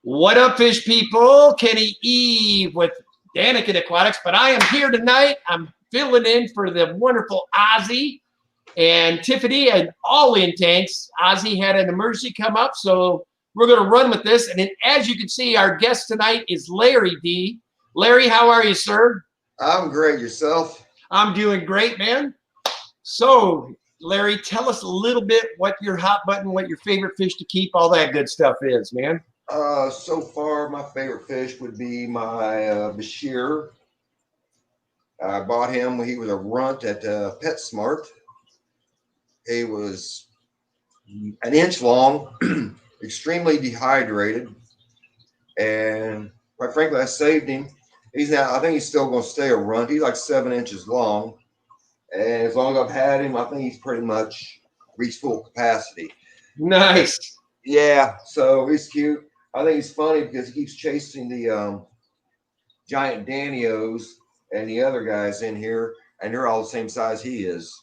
What up, fish people? Kenny Eve with Daniken Aquatics, but I am here tonight. I'm filling in for the wonderful Ozzie and Tiffany and All In tanks. Ozzie had an emergency come up, so we're going to run with this. And as you can see, our guest tonight is Larry D. Larry, how are you, sir? I'm great. Yourself? I'm doing great, man. So, Larry, tell us a little bit what your hot button, what your favorite fish to keep, all that good stuff is, man. So far, my favorite fish would be my Bashir. I bought him when he was a runt at PetSmart. He was an inch long, extremely dehydrated, and quite frankly, I saved him. He's now, I think he's still going to stay a runt. He's like 7 inches long, and as long as I've had him, I think he's pretty much reached full capacity. Nice. Yeah, so he's cute. I think he's funny because he keeps chasing the giant Danios and the other guys in here, and they're all the same size he is.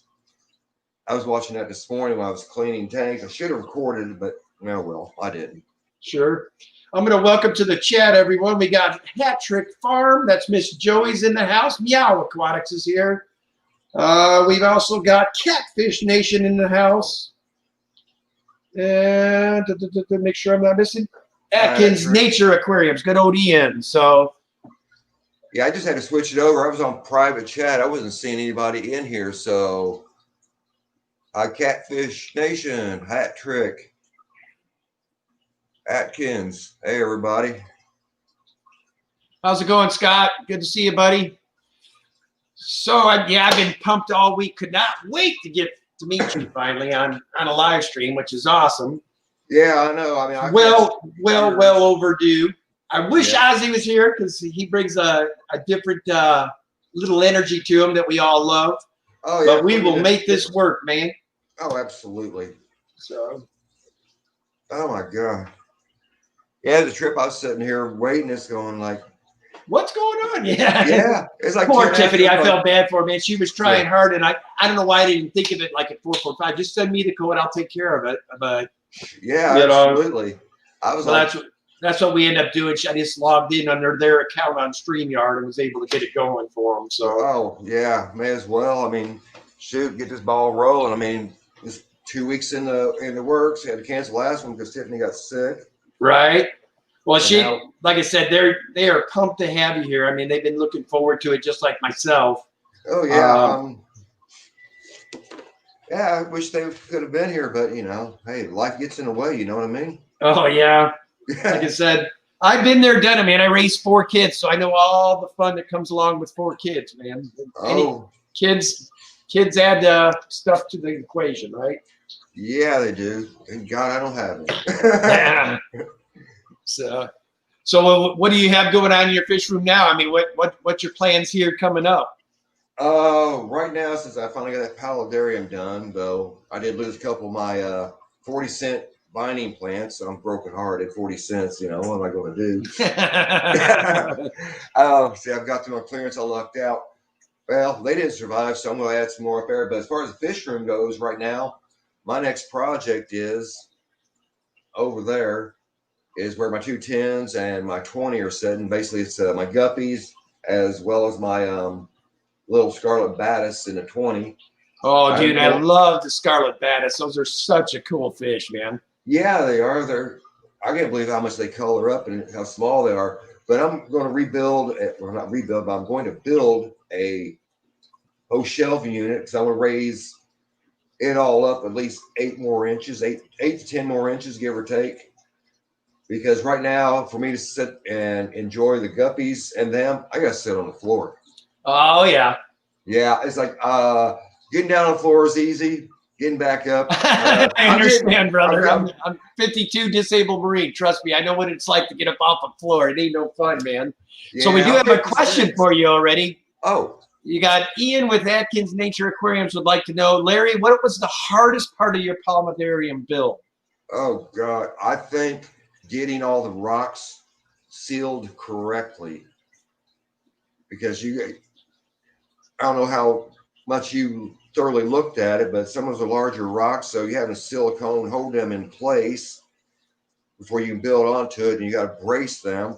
I was watching that this morning when I was cleaning tanks. I should have recorded it, but no, well, I didn't. Sure. I'm going to welcome to the chat, everyone. We got Hat Trick Farm. That's Miss Joey's in the house. Meow Aquatics is here. We've also got Catfish Nation in the house. And to make sure I'm not missing, Atkins Nature Aquariums, good ODN. So, yeah, I just had to switch it over. I was on private chat. I wasn't seeing anybody in here. So, Catfish Nation, Hat Trick, Atkins. Hey, everybody. How's it going, Scott? Good to see you, buddy. So, yeah, I've been pumped all week. Could not wait to get to meet you finally on a live stream, which is awesome. Yeah, I know. I mean, well overdue. I wish Ozzie was here because he brings a different little energy to him that we all love. Oh, yeah. But we will make this work, man. Oh, absolutely. So. Oh, my God. Yeah, the trip I was sitting here waiting, it's going like, what's going on? Yeah. Yeah. It's like poor Tiffany. I felt bad for her, man. She was trying hard, and I don't know why I didn't think of it like at 445. Just send me the code. I'll take care of it. But yeah, absolutely. I was like, that's what we end up doing. I just logged in under their account on StreamYard and was able to get it going for them. So oh yeah, may as well. I mean, shoot, get this ball rolling. I mean, it's 2 weeks in the works. Had to cancel last one because Tiffany got sick. Right. Well, like I said, they are pumped to have you here. I mean, they've been looking forward to it just like myself. Oh yeah. Yeah, I wish they could have been here, but you know, hey, life gets in the way. You know what I mean? Oh yeah. Like I said, I've been there, done it, man. I raised 4 kids, so I know all the fun that comes along with 4 kids, man. Oh, kids add stuff to the equation, right? Yeah, they do. Thank God I don't have it. Yeah. So what do you have going on in your fish room now? I mean, what's your plans here coming up? Right now, since I finally got that paludarium done, though, I did lose a couple of my 40-cent binding plants. So I'm brokenhearted. 40 cents, you know, what am I going to do? See, I've got through my clearance. I lucked out. Well, they didn't survive, so I'm going to add some more up there. But as far as the fish room goes right now, my next project is over there is where my 2 10s and my 20 are sitting. Basically, it's my guppies as well as my little scarlet batis in a 20. Oh, dude, I love the scarlet batis. Those are such a cool fish, man. Yeah, they are. I can't believe how much they color up and how small they are. But I'm going to rebuild, well, not rebuild, but I'm going to build a whole shelving unit because I'm going to raise it all up at least 8 more inches, 8 to 10 more inches, give or take. Because right now, for me to sit and enjoy the guppies and them, I got to sit on the floor. Oh, yeah. Yeah, it's like getting down on the floor is easy. Getting back up. I understand, brother. I'm 52 disabled Marine. Trust me, I know what it's like to get up off the floor. It ain't no fun, man. Yeah, so we do have a question for you already. Oh. You got Ian with Atkins Nature Aquariums would like to know, Larry, what was the hardest part of your paludarium build? Oh, God. I think getting all the rocks sealed correctly. Because I don't know how much you thoroughly looked at it, but some of the larger rocks, so you have a silicone hold them in place before you can build onto it, and you got to brace them.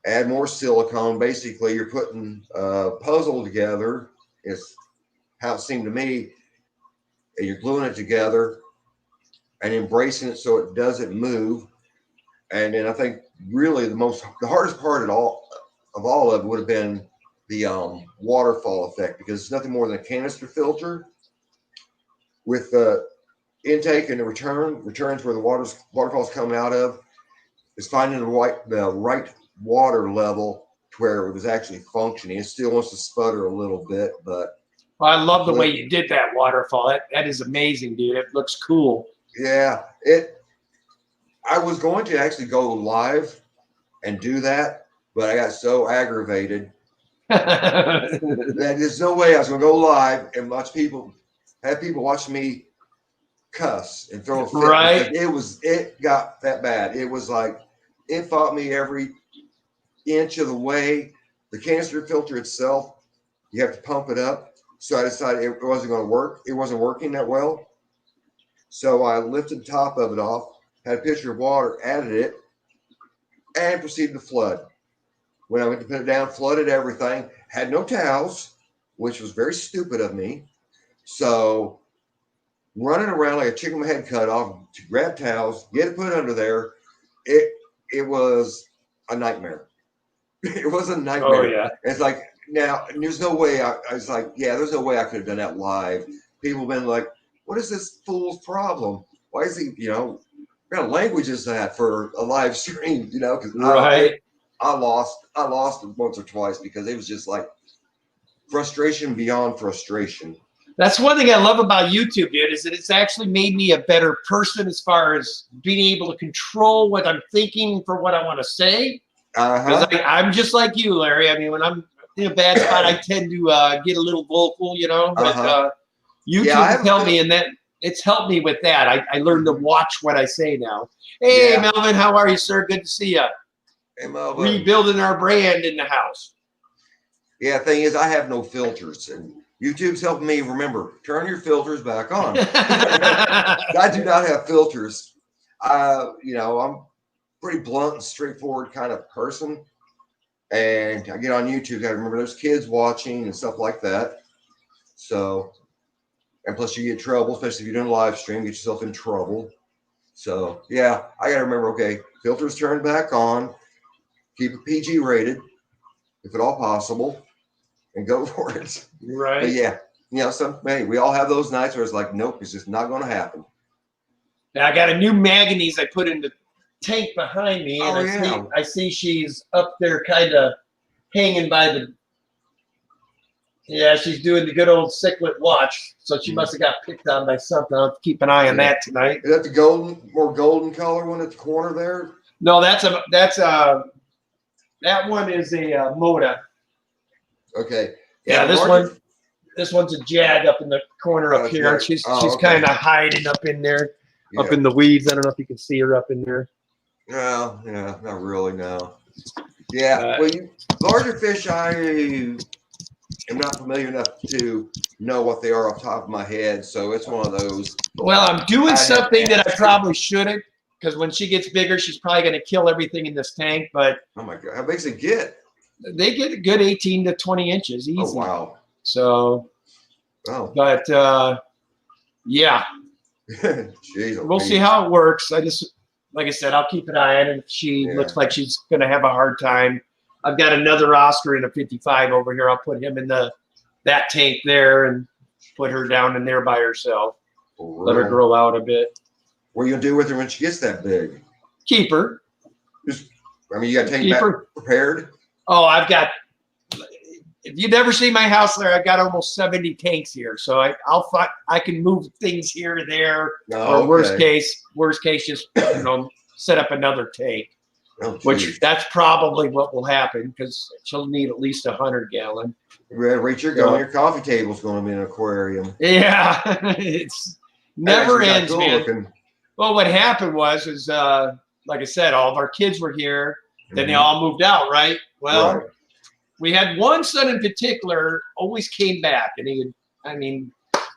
Add more silicone. Basically, you're putting a puzzle together. Is how it seemed to me. And you're gluing it together and embracing it so it doesn't move. And then I think really the hardest part of all of it would have been the waterfall effect, because it's nothing more than a canister filter with the intake and the returns where the waterfall's coming out of, is finding the right water level to where it was actually functioning. It still wants to sputter a little bit, but well, I love the way you did that waterfall. That is amazing, dude. It looks cool. Yeah, I was going to actually go live and do that, but I got so aggravated that there's no way I was going to go live and have people watch me cuss and throw a fit. Right. It got that bad. It was like, it fought me every inch of the way. The canister filter itself, you have to pump it up. So I decided it wasn't going to work. It wasn't working that well. So I lifted the top of it off, had a pitcher of water, added it, and proceeded to flood. When I went to put it down, flooded everything, had no towels, which was very stupid of me. So running around like a chicken with my head cut off to grab towels, get it put under there, it was a nightmare. It was a nightmare. Oh, yeah. It's like, now, there's no way I was like, yeah, there's no way I could have done that live. People have been like, what is this fool's problem? Why is he, what kind of language is that for a live stream? Because right. I lost it once or twice because it was just like frustration beyond frustration. That's one thing I love about YouTube, dude, is that it's actually made me a better person as far as being able to control what I'm thinking for what I want to say. Because I'm just like you, Larry. I mean, when I'm in a bad spot, I tend to get a little vocal, but YouTube has helped me, and that it's helped me with that. I learned to watch what I say now. Hey, Melvin, how are you, sir? Good to see you. Hey, Melvin. Rebuilding our brand in the house. Yeah, thing is, I have no filters, and YouTube's helping me remember, turn your filters back on. I do not have filters. I'm pretty blunt and straightforward kind of person. And I get on YouTube, I remember there's kids watching and stuff like that. So, and plus you get trouble, especially if you're doing a live stream, get yourself in trouble. So, yeah, I got to remember, okay, filters turned back on, keep it PG rated, if at all possible, and go for it. Right. But yeah, hey, we all have those nights where it's like, nope, it's just not going to happen. Now, I got a new manganese I put in the tank behind me, and I see she's up there kind of hanging by the, she's doing the good old cichlid watch, so she must have got picked on by something. I'll have to keep an eye on that tonight. Is that the more golden color one at the corner there? No, that one is a Moda. Okay. Yeah, this one's a Jag up in the corner up here. She's kind of hiding up in there, up in the weeds. I don't know if you can see her up in there. No, not really, no. Yeah, larger fish, I am not familiar enough to know what they are off the top of my head, so it's one of those. Well, I'm doing something that I probably shouldn't, because when she gets bigger, she's probably going to kill everything in this tank, but... Oh, my God. How big does it get? They get a good 18 to 20 inches, easy. Oh, wow. So, but, yeah. Jeez, we'll see how it works. Like I said, I'll keep an eye on it. If she looks like she's going to have a hard time, I've got another Oscar in a 55 over here. I'll put him in that tank there and put her down in there by herself. Let her grow out a bit. What are you going to do with her when she gets that big? Keep her. You got to take her prepared? Oh, if you've never seen my house there, I've got almost 70 tanks here. So I can move things here or there. Or worst case, just set up another tank. Which that's probably what will happen, because she'll need at least 100-gallon. Rate your going. Your coffee table's going to be an aquarium. Yeah, it's never ends, man. Well, what happened was like I said, all of our kids were here. Then they all moved out, right? Well, we had one son in particular always came back, and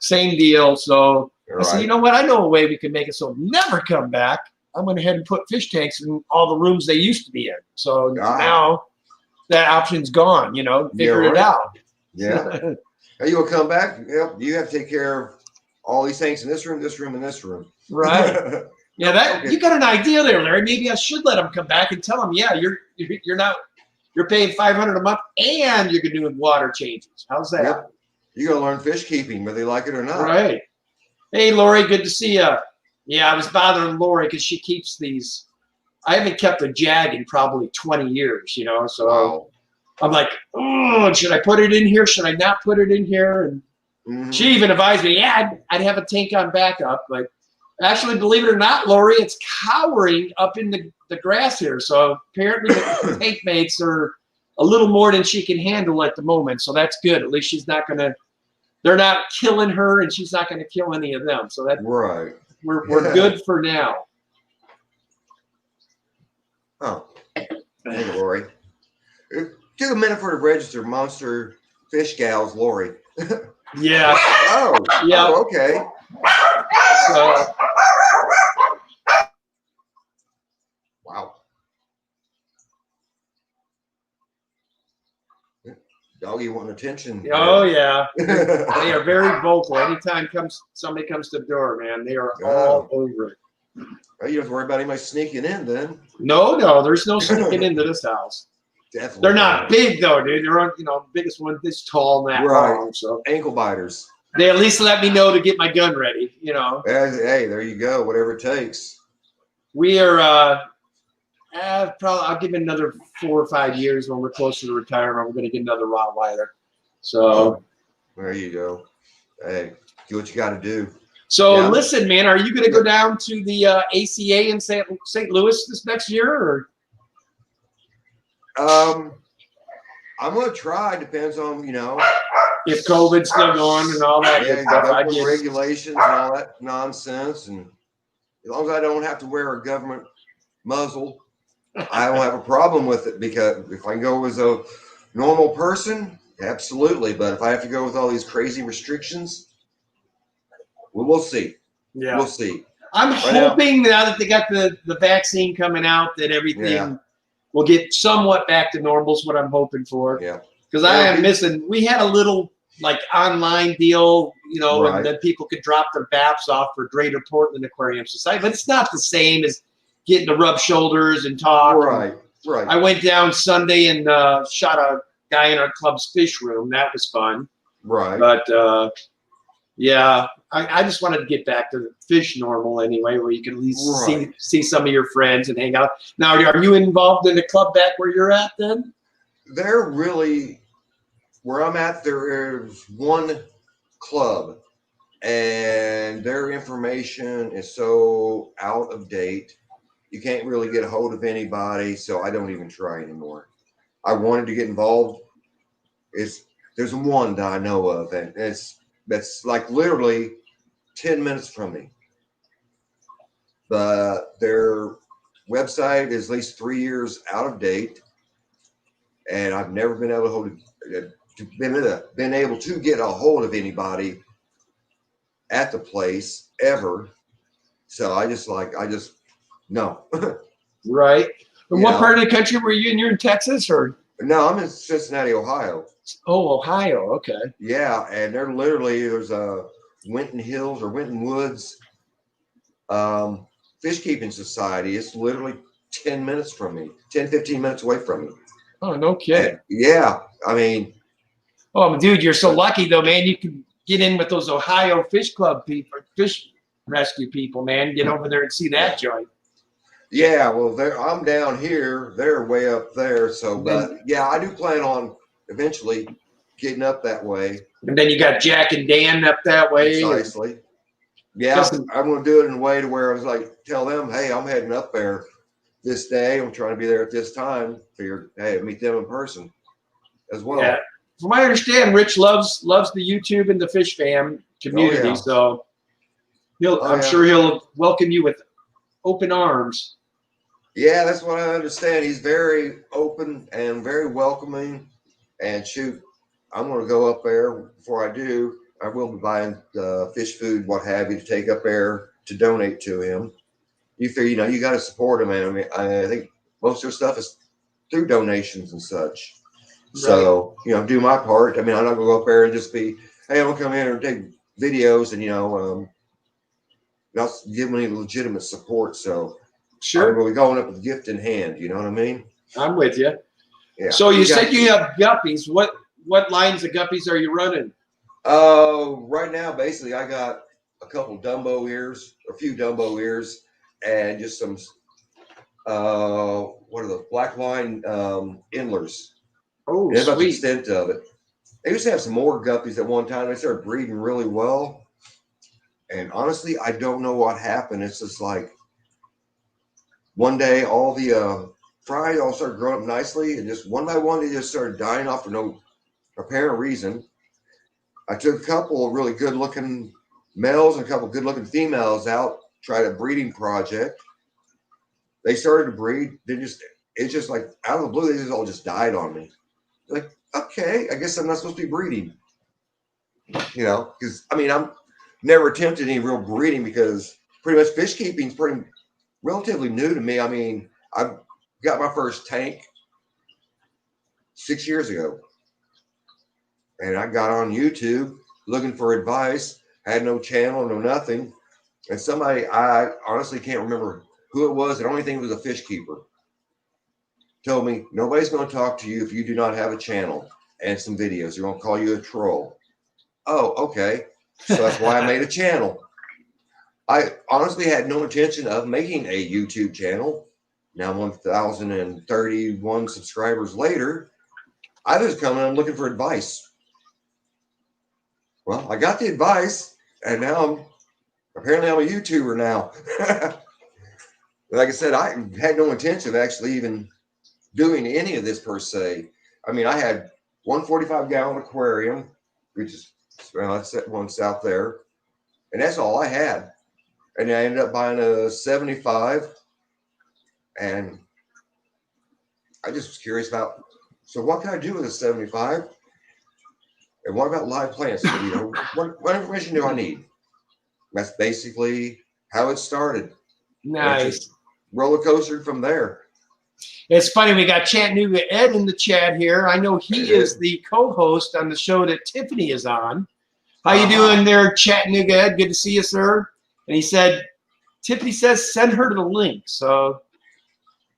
same deal. So I said, you know what? I know a way we can make it so he'll never come back. I went ahead and put fish tanks in all the rooms they used to be in. So Ah. now that option's gone, you know, figure Yeah, it right. out. Yeah. Hey, you will come back. Yep. You have to take care of all these things in this room, this room, and this room. Right. Yeah, that Okay. you got an idea there, Larry. Maybe I should let them come back and tell them, yeah, you're paying $500 a month and you're doing water changes. How's that? Yep. You're gonna learn fish keeping, whether they like it or not. Right. Hey, Lori, good to see you. Yeah, I was bothering Lori because she keeps these. I haven't kept a jag in probably 20 years, you know. So Wow. I'm like, oh, should I put it in here? Should I not put it in here? And she even advised me, yeah, I'd have a tank on backup. But actually, believe it or not, Lori, it's cowering up in the grass here. So apparently the tank mates are a little more than she can handle at the moment. So that's good. At least she's not going to, they're not killing her and she's not going to kill any of them. So that's right. We're good for now. Oh. Hey, Lori. Took a minute for to register Monster Fish Gals, Lori. Yeah. Oh. Yeah. Oh, okay. So, Wow. Doggy wanting attention. oh yeah, they are very vocal. Anytime somebody comes to the door, man, they are all over it. Well, you don't have to worry about anybody sneaking in then. No, there's no sneaking into this house. Definitely. They're not big though, dude. They're on, the biggest one this tall and that long. So ankle biters. They at least let me know to get my gun ready, you know. Hey, there you go. Whatever it takes. We are probably I'll give it another 4 or 5 years when we're closer to retirement. We're going to get another Rottweiler. So there you go. Hey, do what you got to do. So listen, man, are you going to go down to the ACA in St. Louis this next year, or? I'm going to try. Depends on, if COVID's still going and all that. Yeah, government regulations and all that nonsense. And as long as I don't have to wear a government muzzle, I don't have a problem with it, because if I can go as a normal person, absolutely. But if I have to go with all these crazy restrictions, we'll see. Yeah. We'll see. I'm hoping now that they got the vaccine coming out that everything will get somewhat back to normal is what I'm hoping for. Yeah. Because I am missing. We had a little online deal, and then people could drop their BAPs off for Greater Portland Aquarium Society, but it's not the same as getting to rub shoulders and talk. Right. I went down Sunday and shot a guy in our club's fish room. That was fun. Right. But yeah, I just wanted to get back to the fish normal anyway, where you can at least see some of your friends and hang out. Now, are you involved in the club back where you're at then? They're really, where I'm at, there is one club, and their information is so out of date. You can't really get a hold of anybody, so I don't even try anymore. I wanted to get involved. There's one that I know of, and that's like literally 10 minutes from me. But their website is at least 3 years out of date, and I've never been able to get a hold of anybody at the place ever. So I just no. Right. And what part of the country were you in? You're in Texas, or? No, I'm in Cincinnati, Ohio. Oh, Ohio. Okay. Yeah, and there's a Winton Hills or Winton Woods fish keeping society. It's literally 10 minutes from me, 10, 15 minutes away from me. Oh, no kidding. And, yeah, I mean. Oh, dude, you're so lucky though, man. You can get in with those Ohio Fish Club people, fish rescue people, man. Get over there and see that joint. Yeah, well, I'm down here. They're way up there. So, but yeah, I do plan on eventually getting up that way. And then you got Jack and Dan up that way. Precisely. Yeah, I'm going to do it in a way to where I was like, tell them, hey, I'm heading up there this day. I'm trying to be there at this time. Figured, hey, meet them in person as well. Yeah. From what I understand, Rich loves the YouTube and the Fish Fam community. So I'm sure he'll welcome you with open arms. Yeah, that's what I understand. He's very open and very welcoming. And shoot, I'm going to go up there. Before I do, I will be buying fish food, what have you, to take up there to donate to him. you figure, you know, you got to support them. And I mean, I think most of their stuff is through donations and such. So, you know, do my part. I mean, I'm not going to go up there and just be, hey, I'm going to come in and take videos and, you know, not give them any legitimate support. So, Sure. I'm really going up with a gift in hand. You know what I mean? I'm with you. Yeah. So you said you have guppies. What lines of guppies are you running? Right now, basically, I got a couple Dumbo ears, a few Dumbo ears, and just some, what are the black line endlers. Oh, And that's about the sweet. extent of it. They used to have some more guppies at one time. They started breeding really well. And honestly, I don't know what happened. It's just like one day all the fry all started growing up nicely, and just one by one they just started dying off for no apparent reason. I took a couple of really good looking males and a couple good looking females out, tried a breeding project. They started to breed. It's just like out of the blue, they just all just died on me. Like, okay, I guess I'm not supposed to be breeding. You know, because I mean, I'm never attempted any real breeding because pretty much fish keeping is pretty relatively new to me. I mean, I got my first tank 6 years ago, and I got on YouTube looking for advice. Had no channel, no nothing, and somebody, I honestly can't remember who it was. The only thing was a fish keeper. Told me nobody's going to talk to you if you do not have a channel and some videos. They're going to call you a troll. Oh, okay. So that's why I made a channel. I honestly had no intention of making a YouTube channel. Now 1,031 subscribers later, I was coming, I'm looking for advice. Well, I got the advice, and now apparently I'm a YouTuber now. Like I said, I had no intention of actually even doing any of this per se. I mean, I had 145-gallon aquarium, which is, well, that's that one south there, and that's all I had. And I ended up buying a 75, and I just was curious about, so what can I do with a 75? And what about live plants? You know, what information do I need? That's basically how it started. Nice. Roller coaster from there. It's funny, we got Chattanooga Ed in the chat here. I know he is the co-host on the show that Tiffany is on. How you doing there, Chattanooga Ed? Good to see you, sir. And he said, Tiffany says send her to the link. So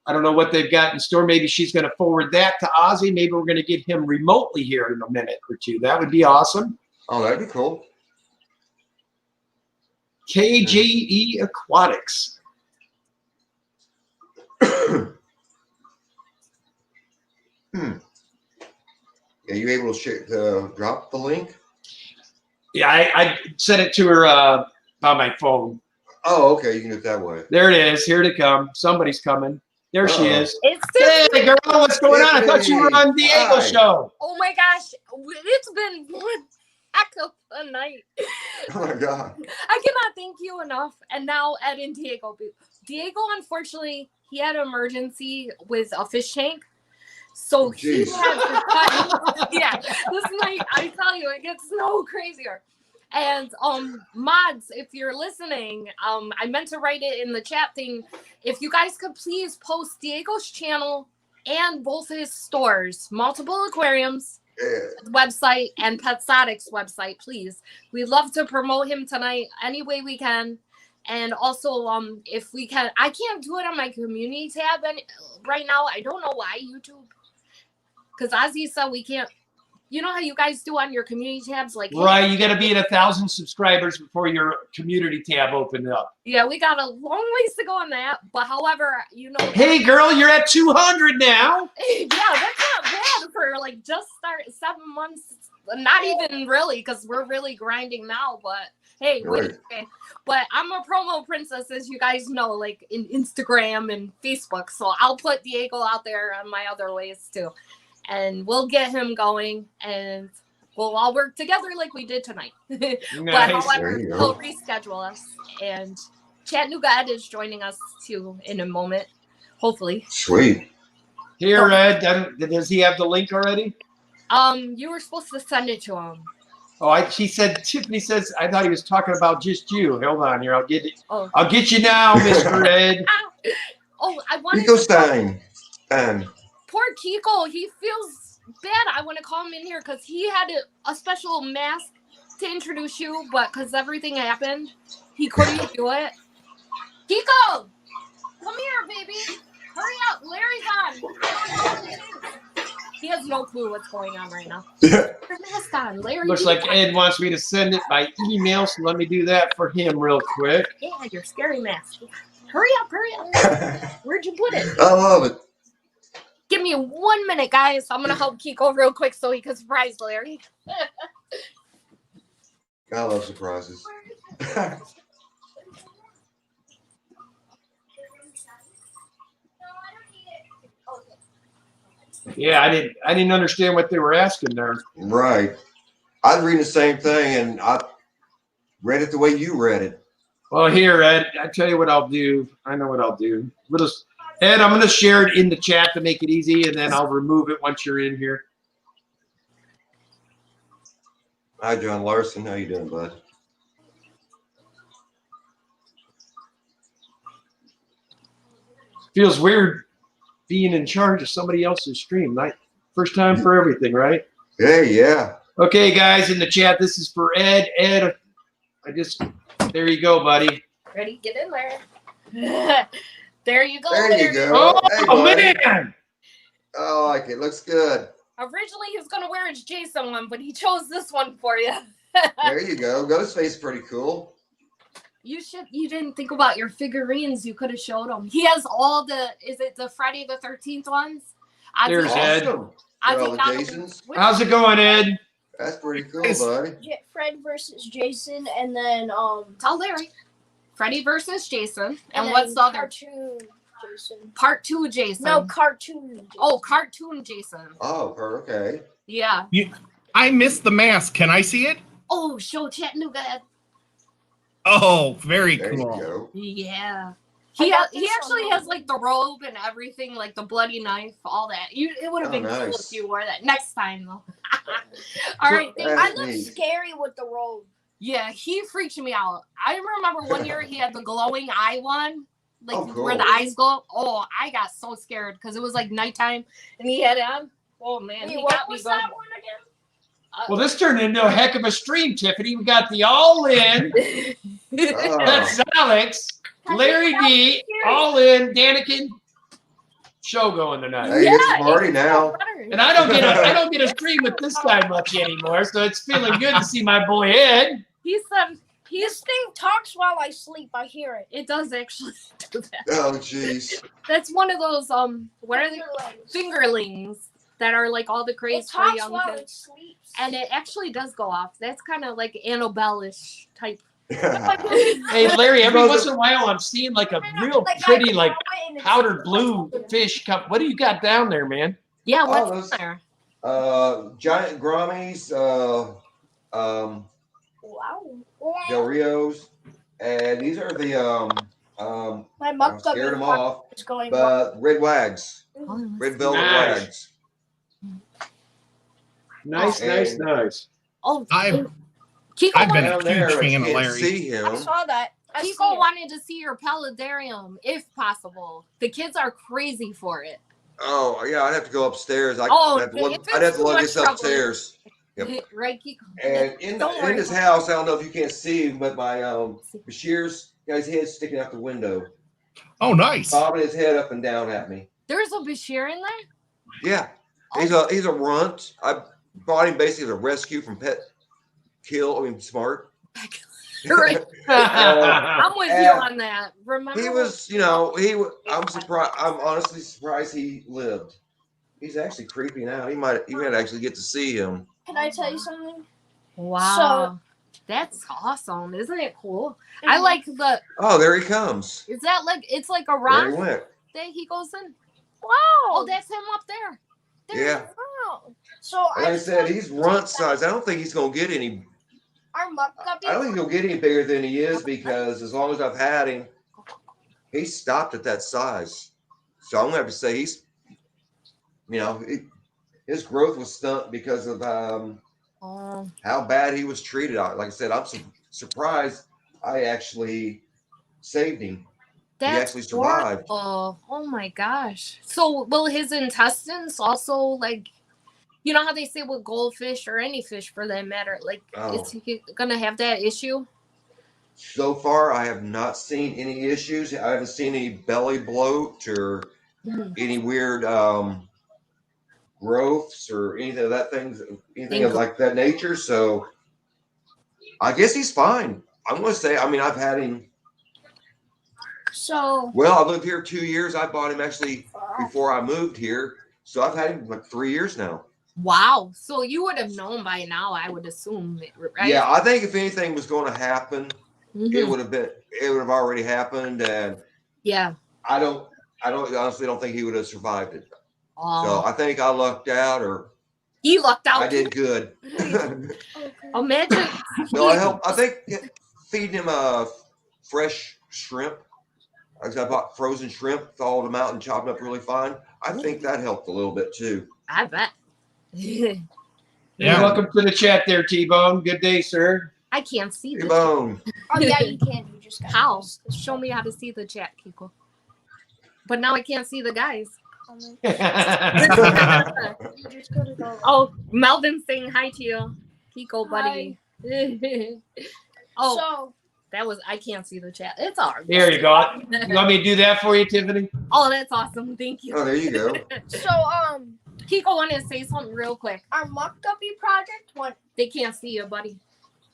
I don't know what they've got in store. Maybe she's going to forward that to Ozzie. Maybe we're going to get him remotely here in a minute or two. That would be awesome. Oh, that'd be cool. KJE Aquatics. Are you able to drop the link? Yeah, I sent it to her on my phone. Oh, okay. You can do it that way. There it is. Here to come. Somebody's coming. There she is. It's Hey, girl, what's going on? I thought you were on Diego's show. Oh my gosh, it's been one heck of a night. Oh my God. I cannot thank you enough. And now Ed and Diego. Diego, unfortunately, he had an emergency with a fish tank. So he had to cut. Yeah, this night, I tell you, it gets no crazier. And mods, if you're listening, I meant to write it in the chat thing. If you guys could please post Diego's channel and both his stores, multiple aquariums, website, and Petsotics website, please. We'd love to promote him tonight any way we can. And also, if we can, I can't do it on my community tab right now. I don't know why, YouTube. Because Ozzie said we can't. You know how you guys do on your community tabs? Like, right, you got to be at 1,000 subscribers before your community tab opens up. Yeah, we got a long ways to go on that. But however, you know. Hey, girl, you're at 200 now. Yeah, that's not bad for like just start 7 months. Not even really, because we're really grinding now. But hey, Right. But I'm a promo princess, as you guys know, like in Instagram and Facebook. So I'll put Diego out there on my other ways too. And we'll get him going, and we'll all work together like we did tonight. Nice. But however, he'll reschedule us. And Chattanooga Ed is joining us too in a moment, hopefully. Sweet. Here, Ed, does he have the link already? You were supposed to send it to him. Oh, she said, Tiffany says, I thought he was talking about just you. Hold on here. I'll get it. Oh. I'll get you now, Mr. Ed. Oh, I wanted Kiko to Stein. poor Kiko. He feels bad. I want to call him in here because he had a special mask to introduce you, but because everything happened, he couldn't do it. Kiko, come here, baby. Hurry up. Larry's on. He has no clue what's going on right now. Your mask on, Larry. Looks like Ed wants me to send it by email, so let me do that for him real quick. Yeah, your scary mask. Hurry up, hurry up. Where'd you put it? I love it. Give me 1 minute, guys. I'm going to help Kiko real quick so he can surprise Larry. I love surprises. Yeah, I didn't understand what they were asking there. Right. I was reading the same thing, and I read it the way you read it. Well, here, Ed, I tell you what I'll do. I know what I'll do. Ed, I'm going to share it in the chat to make it easy, and then I'll remove it once you're in here. Hi, John Larson. How you doing, bud? Feels weird being in charge of somebody else's stream. First time for everything, right? Hey, yeah. Okay, guys, in the chat, this is for Ed. Ed, there you go, buddy. Ready? Get in there. There you go. There you go. Oh, Hey, buddy. man. I like it. Looks good. Originally, he was going to wear his Jason one, but he chose this one for you. There you go. Ghostface is pretty cool. You didn't think about your figurines. You could have showed him. He has all is it the Friday the 13th ones? There's Ed. Awesome. Ozzie All the Larry D. Jasons. How's it going, Ed? That's pretty cool, It's- buddy. Fred versus Jason, and then Tell Larry. Freddy versus Jason. And then what's the other? cartoon Jason? Part 2 Jason. No, cartoon. Jason. Oh, cartoon Jason. Oh, okay. Yeah. I missed the mask. Can I see it? Oh, show Chattanooga. Oh, very There you cool. go. Yeah. I He got this actually on has like the robe and everything, like the bloody knife, all that. It would have Oh, been cool nice. if you wore that next time though. All right. That's I look neat. scary with the robe. Yeah, he freaked me out. I remember one year he had the glowing eye one, like Oh, where cool. the eyes glow. Oh, I got so scared because it was like nighttime and he had it on. Oh man, Wait, he what got me was going. that one again? Well, this turned into a heck of a stream, Tiffany. We got the All In. Oh. That's Alex, Larry D, All In, Daniken show going tonight. Hey, it's a party now. And I don't get a stream with this guy much anymore, so it's feeling good to see my boy Ed. He said This thing talks while I sleep. I hear it. it does actually do that. Oh, jeez. That's one of those what are they? Fingerlings that are like all the It craze for talks young while kids. it sleeps. And it actually does go off. That's kind of like Annabelle-ish type. Hey, Larry, every once in a while I'm seeing like a real pretty, like powdered blue fish cup. What do you got down there, man? Yeah, Oh, what's those- there? Giant Grommies, Wow. Del Rios, and these are the My I muck scared them off, is going. but red wags, Oh, red velvet Nice. wags. Nice, nice, nice. oh, I've Kiko I've been wanted, a Down there, huge but you fan of can't Larry. see I him. saw that. I see Kiko it. wanted to see your paludarium if possible. The kids are crazy for it. Oh yeah, I'd have to go upstairs. I'd have to if look, it's I'd have to too lug much this trouble- upstairs. Yep. Right, Kiko? And Don't in worry. this house, I don't know if you can't see him, but my Bashir's got his head sticking out the window, Oh, nice. bobbing his head up and down at me. There's a Bashir in there? Yeah, Oh. he's a runt. I bought him basically as a rescue from Smart. Right. I'm with you and on that. Remember? He when- was, I'm surprised. I'm honestly surprised he lived. He's actually creeping out. You might actually get to see him. Can I tell you something? Wow. That's awesome. Isn't it cool? I like the, Oh, there he comes. is that like, it's like a There rock he went. that he goes in? Wow. Oh, that's him up there. Yeah. Wow. So Like I said, he's runt size. I don't think he's gonna get any. our muck guppy. I don't think he'll get any bigger than he is because as long as I've had him, he's stopped at that size. So I'm gonna have to say his growth was stunted because of Oh, how bad he was treated. Like I said, I'm surprised I actually saved him. He that's actually survived. horrible. Oh my gosh. So will his intestines also, like, you know how they say with goldfish or any fish for that matter, like, is he gonna have that issue? So far, I have not seen any issues. I haven't seen any belly bloat or any weird growths or anything of that anything of like that nature. So I guess he's fine. I'm going to say, I mean, I've had him. So. Well, I've lived here 2 years. I bought him actually before I moved here. So I've had him like 3 years now. Wow. So you would have known by now, I would assume, right? Yeah, I think if anything was going to happen, it would have already happened. And yeah, I honestly don't think he would have survived it. Oh. So I think I lucked out, or he lucked out. I did good. Imagine. No, I think feeding him fresh shrimp. I bought frozen shrimp, thawed them out, and chopped them up really fine. I think that helped a little bit too. I bet. Yeah. Welcome to the chat there, T-Bone. Good day, sir. I can't see the T-Bone. Oh yeah, you can. You just got how? Show me how to see the chat, Kiko. But now I can't see the guys. You just gotta go. Oh, Melvin's saying hi to you, Kiko, buddy. Oh, So that was, I can't see the chat. It's all right. There you go. You want me to do that for you, Tiffany? Oh, that's awesome. Thank you. Oh, there you go. so Kiko wanted to say something real quick. our muck guppy project went. They can't see you, buddy.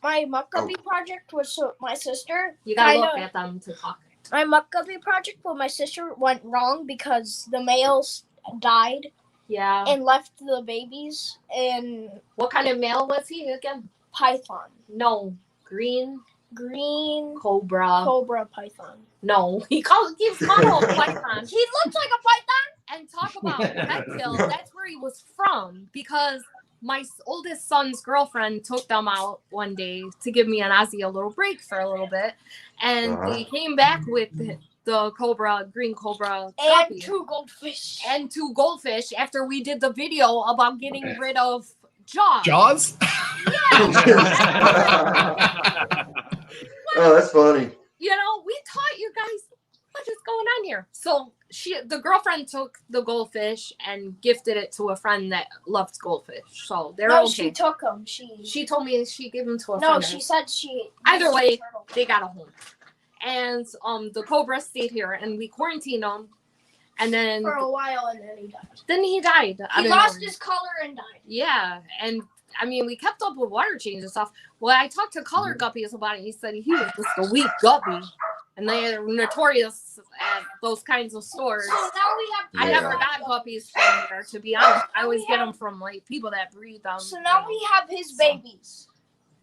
My muck guppy project was my sister. You gotta look at them to talk. My muck guppy project with my sister went wrong because the males died Yeah. and left the babies in What kind of male was he again? python. No. Green Cobra python. No. He keeps calling him python. He looks like a python. And talk about Petkill, that's where he was from, because my oldest son's girlfriend took them out one day to give me and Ozzie a little break for a little bit, and they came back with the green cobra And guppy. 2 goldfish. And 2 goldfish after we did the video about getting rid of Jaws. Jaws? Oh, that's funny. You know, we taught you guys what is going on here. So the girlfriend took the goldfish and gifted it to a friend that loved goldfish. So they're okay. She took them. She told me she gave them to a No, friend. she said she. Either way, they got a home. And the cobra stayed here, and we quarantined him. And then for a while, and then he died. He died. He lost his color and died. Yeah, and I mean, we kept up with water change and stuff. Well, I talked to Color Guppies about it. He said he was just a weak guppy, and they are notorious at those kinds of stores. So now we have. I never got guppies from there, to be honest. I always get them from like people that breed them. So now we have his babies.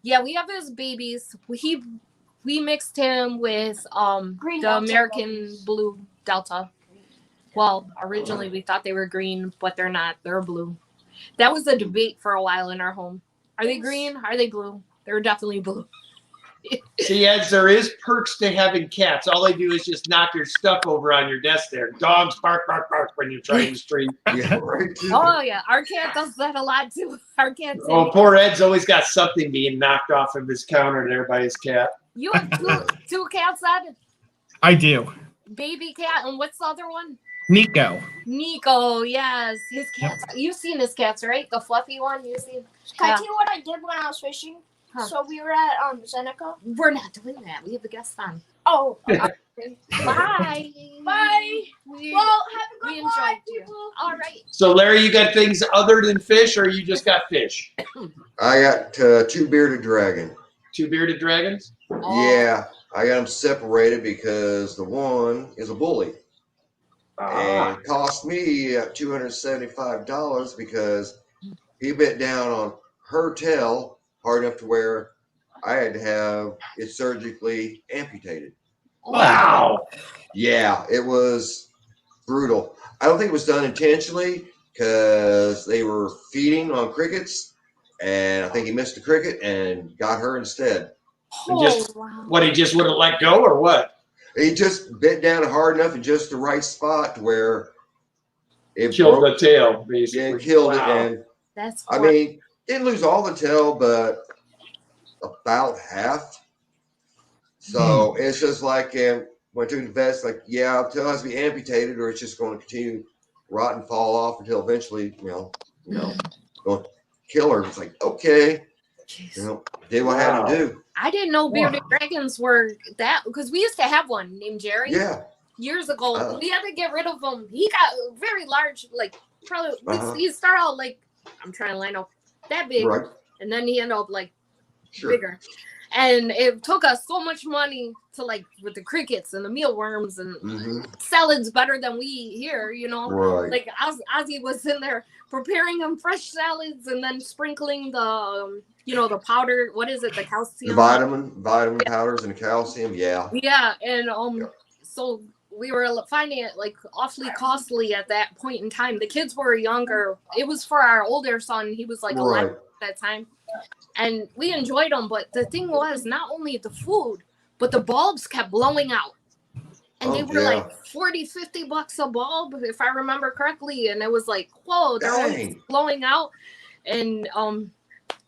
Yeah, we have his babies. We mixed him with Green the Delta American guppies. blue Delta. Well, originally we thought they were green, but they're not. They're blue. That was a debate for a while in our home. Are they green? Are they blue? They're definitely blue. See, Eds, there is perks to having cats. All they do is just knock your stuff over on your desk there. Dogs bark, bark, bark when you're trying to stream. Yeah, right. Oh, yeah. Our cat does that a lot, too. Our cat. Oh, poor Ed's always got something being knocked off of his counter there by his cat. You have two cats, Ed? I do. Baby cat, and what's the other one? Nico. Nico, yes. His cats. You've seen his cats, right? The fluffy one, you've seen? Can I tell you what I did when I was fishing? Huh. So we were at Seneca. We're not doing that. We have a guest on. Oh. Bye. Bye. We, Well, have a we good enjoyed one, you. people. All right. So, Larry, you got things other than fish, or you just got fish? I got 2 bearded dragon. 2 bearded dragons? Oh. Yeah, I got them separated because the one is a bully. And it cost me $275 because he bit down on her tail hard enough to where I had to have it surgically amputated. Wow. Yeah, it was brutal. I don't think it was done intentionally because they were feeding on crickets, and I think he missed the cricket and got her instead. And just, wow. what, he just wouldn't let go, or what? He just bit down hard enough in just the right spot to where it Killed broke, the tail, basically. and killed Wow. it. And That's I mean, Didn't lose all the tail, but about half. So it's just like when I took the vets, like, yeah, tail has to be amputated, or it's just going to continue rot and fall off until eventually, going to kill her. It's like, okay, Jeez. did what I had to do. I didn't know bearded dragons were that, because we used to have one named Jerry. Yeah. Years ago, we had to get rid of him. He got very large, like probably he started out like, I'm trying to line up that big, Right. and then he ended up like bigger. And it took us so much money to, like, with the crickets and the mealworms and salads better than we eat here, Right. Like Ozzie was in there preparing them fresh salads and then sprinkling the the powder. What is it? The calcium. The vitamin powders and calcium. Yeah. Yeah, and so we were finding it like awfully costly at that point in time. The kids were younger. It was for our older son. He was like 11 at that time. And we enjoyed them, but the thing was not only the food, but the bulbs kept blowing out. And they were like $40-$50 a bulb, if I remember correctly. And it was like, whoa, they're always blowing out. And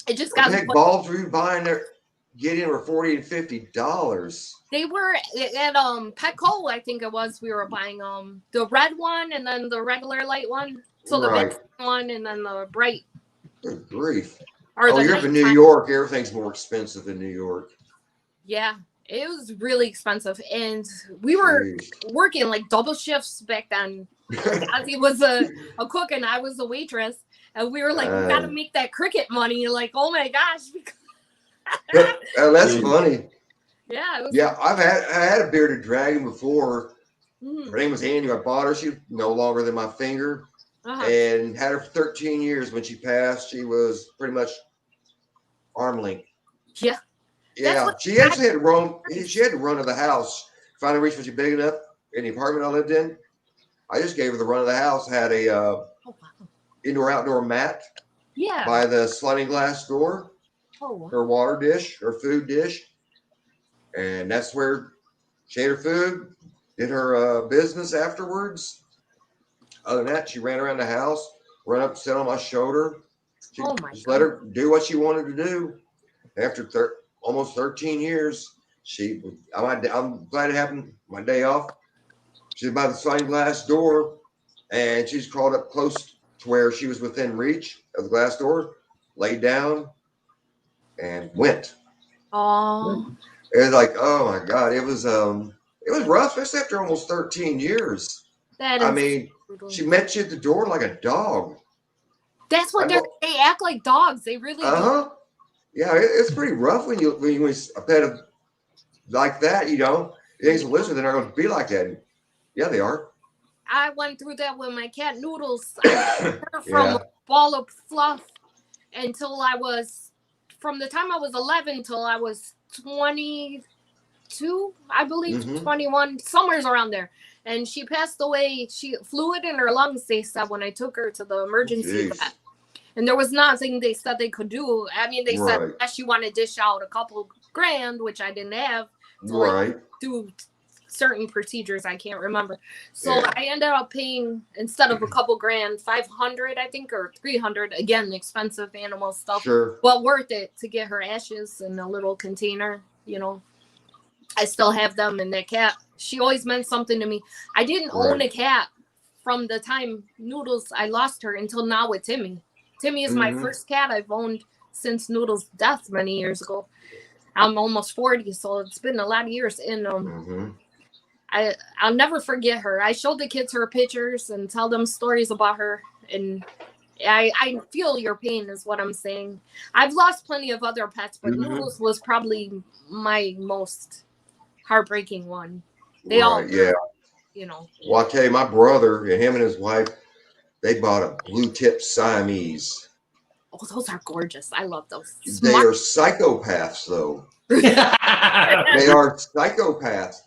it just got. What the heck bulbs were you buying there? Getting for $40 and $50. They were at Petco, I think it was. We were buying the red one and then the regular light one. So the big one and then the bright. Good grief. Or you're from New York. Everything's more expensive in New York. Yeah, it was really expensive. And we were working like double shifts back then. Ozzie was a cook and I was a waitress. And we were like, we got to make that cricket money. Like, oh my gosh. That's funny. Yeah. I had a bearded dragon before. Her name was Annie. I bought her. She was no longer than my finger. And had her for 13 years. When she passed, she was pretty much arm length. Yeah. Yeah. She actually had to run. She had to run to the house. Finally reached when she big enough in the apartment I lived in. I just gave her the run of the house. Had a indoor-outdoor mat. Yeah. By the sliding glass door. Her water dish, her food dish. And that's where she ate her food, did her business afterwards. Other than that, she ran around the house, run up, sit on my shoulder. She just let her do what she wanted to do. After almost 13 years, I'm glad it happened my day off. She's by the sliding glass door, and she's crawled up close to where she was within reach of the glass door, laid down, and went. Oh. It was like, oh my God, it was rough, especially after almost 13 years. I mean, brutal. She met you at the door like a dog. That's what they act like dogs. They really do. Yeah, it's pretty rough when you a pet of like that, things to listen, they're not going to be like that. Yeah, they are. I went through that with my cat Noodles. I her from a ball of fluff until from the time I was 11 till I was 22, I believe, 21, somewhere's around there. And she passed away. She fluid in her lungs, they said, when I took her to the emergency vet. And there was nothing they said they could do. I mean, they said that she wanted to dish out a couple grand, which I didn't have to do certain procedures. I can't remember. So I ended up paying, instead of a couple grand, $500, I think, or $300. Again, expensive animal stuff. Sure. But worth it to get her ashes in a little container, I still have them. And that cat, she always meant something to me. I didn't own a cat from the time Noodles, I lost her, until now with Timmy. Timmy is my first cat I've owned since Noodles' death many years ago. I'm almost 40, so it's been a lot of years. And I'll never forget her. I showed the kids her pictures and tell them stories about her. And I feel your pain is what I'm saying. I've lost plenty of other pets, but Noodles was probably my most heartbreaking one. They all, Well, I tell you, my brother and him and his wife, they bought a blue tip Siamese. Oh, those are gorgeous. I love those. They are psychopaths, though. They are psychopaths.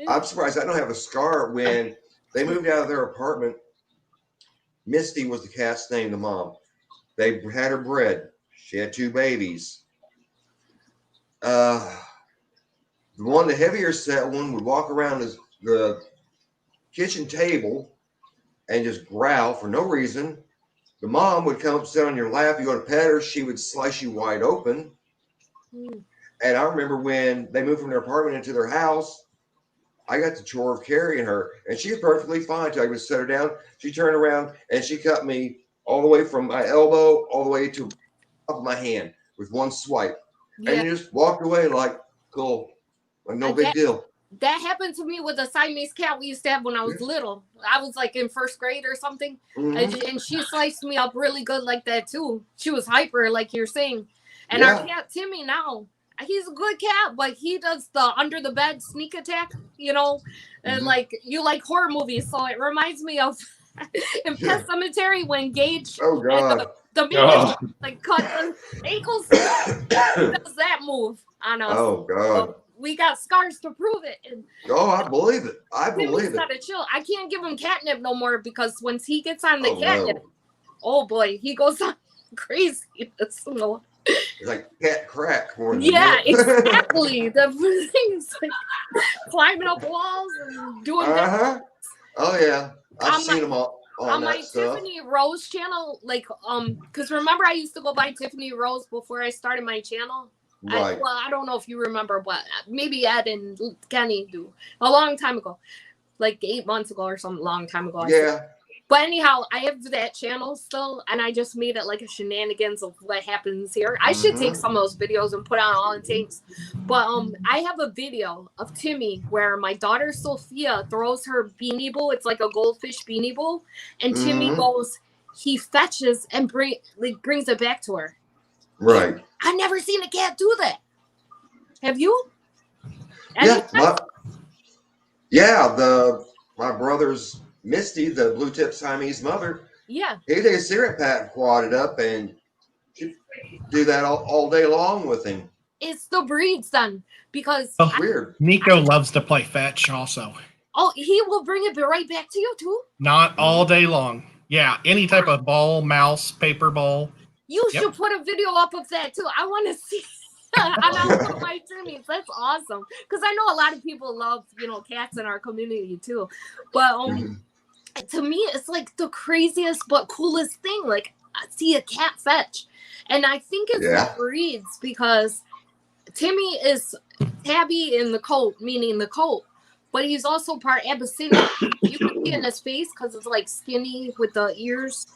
I'm surprised I don't have a scar. When they moved out of their apartment, Misty was the cat's name, the mom. They had her bred. She had 2 babies. The heavier set one would walk around the kitchen table and just growl for no reason. the mom would come up, sit on your lap. You go to pet her, she would slice you wide open. Mm. And I remember when they moved from their apartment into their house, I got the chore of carrying her, and she was perfectly fine till I would set her down. She turned around and she cut me all the way from my elbow all the way to up my hand with one swipe, and Yeah. then just walked away like, cool, like no big deal. That happened to me with a Siamese cat we used to have when I was little. I was like in first grade or something, and she sliced me up really good like that too. She was hyper, like you're saying. And our cat Timmy now, he's a good cat, but he does the under the bed sneak attack, you know, and like you like horror movies, so it reminds me of in Pet Cemetery when Gage and the biggest like cut the ankles. He does that move on us. Oh God. So we got scars to prove it. And I believe it. I believe it. Gotta chill. I can't give him catnip no more because once he gets on the catnip, oh boy, he goes on crazy. It's like cat crack. Yeah, exactly. The things like climbing up walls and doing that. Oh yeah, I've seen them all on my Tiffany Rose channel. Like because remember I used to go by Tiffany Rose before I started my channel. Right. I don't know if you remember, but maybe Ed and Kenny do a long time ago, like 8 months ago or something. Long time ago. Yeah. But anyhow, I have that channel still, and I just made it like a shenanigans of what happens here. I should take some of those videos and put on All In Tanks. But I have a video of Timmy where my daughter Sophia throws her beanie bowl. It's like a goldfish beanie bowl, and Timmy goes, he fetches and brings it back to her. Right. I've never seen a cat do that. Have you? My brother's Misty, the blue tip Siamese mother. Yeah. He'd take a cigarette pack and wad it up, and she'd do that all day long with him. It's the breed, son, because weird. Nico loves to play fetch also. Oh, he will bring it right back to you too? Not all day long. Yeah, any type of ball, mouse, paper ball. You should put a video up of that too. I want to see. And I'll put my Timmy's. That's awesome. Because I know a lot of people love, cats in our community too. But to me, it's like the craziest but coolest thing. Like, I see a cat fetch. And I think it's the breeds because Timmy is tabby in the coat, meaning the coat. But he's also part Abyssinian. You can see in his face because it's like skinny with the ears.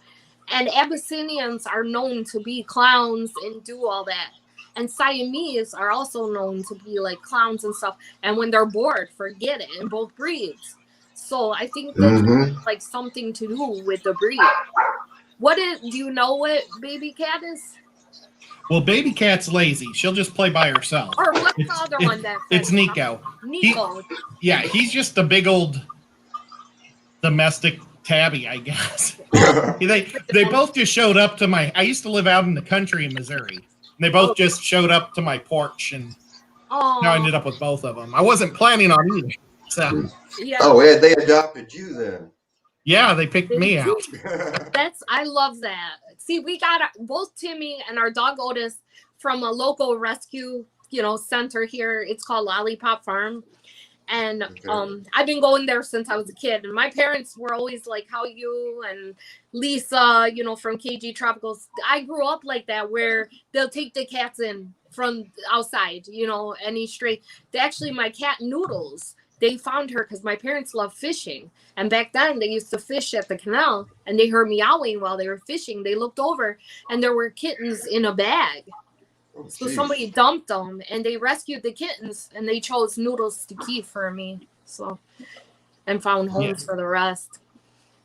And Abyssinians are known to be clowns and do all that. And Siamese are also known to be like clowns and stuff. And when they're bored, forget it in both breeds. So I think that's like something to do with the breed. Do you know what baby cat is? Well, baby cat's lazy. She'll just play by herself. Or what's the other one that? It's Nico. Nico. He's just a big old domestic tabby, I guess. They both just showed up to I used to live out in the country in Missouri. And they both just showed up to my porch, and now I ended up with both of them. I wasn't planning on either. So. Yeah. Oh, they adopted you then. Yeah, they picked me out. I love that. See, we got both Timmy and our dog Otis from a local rescue, center here. It's called Lollipop Farm. And I've been going there since I was a kid. And my parents were always like, how you and Lisa, from KG Tropicals. I grew up like that where they'll take the cats in from outside, any stray. Actually, my cat Noodles, they found her because my parents love fishing. And back then they used to fish at the canal and they heard meowing while they were fishing. They looked over and there were kittens in a bag. So somebody dumped them and they rescued the kittens and they chose Noodles to keep for me. And found homes for the rest.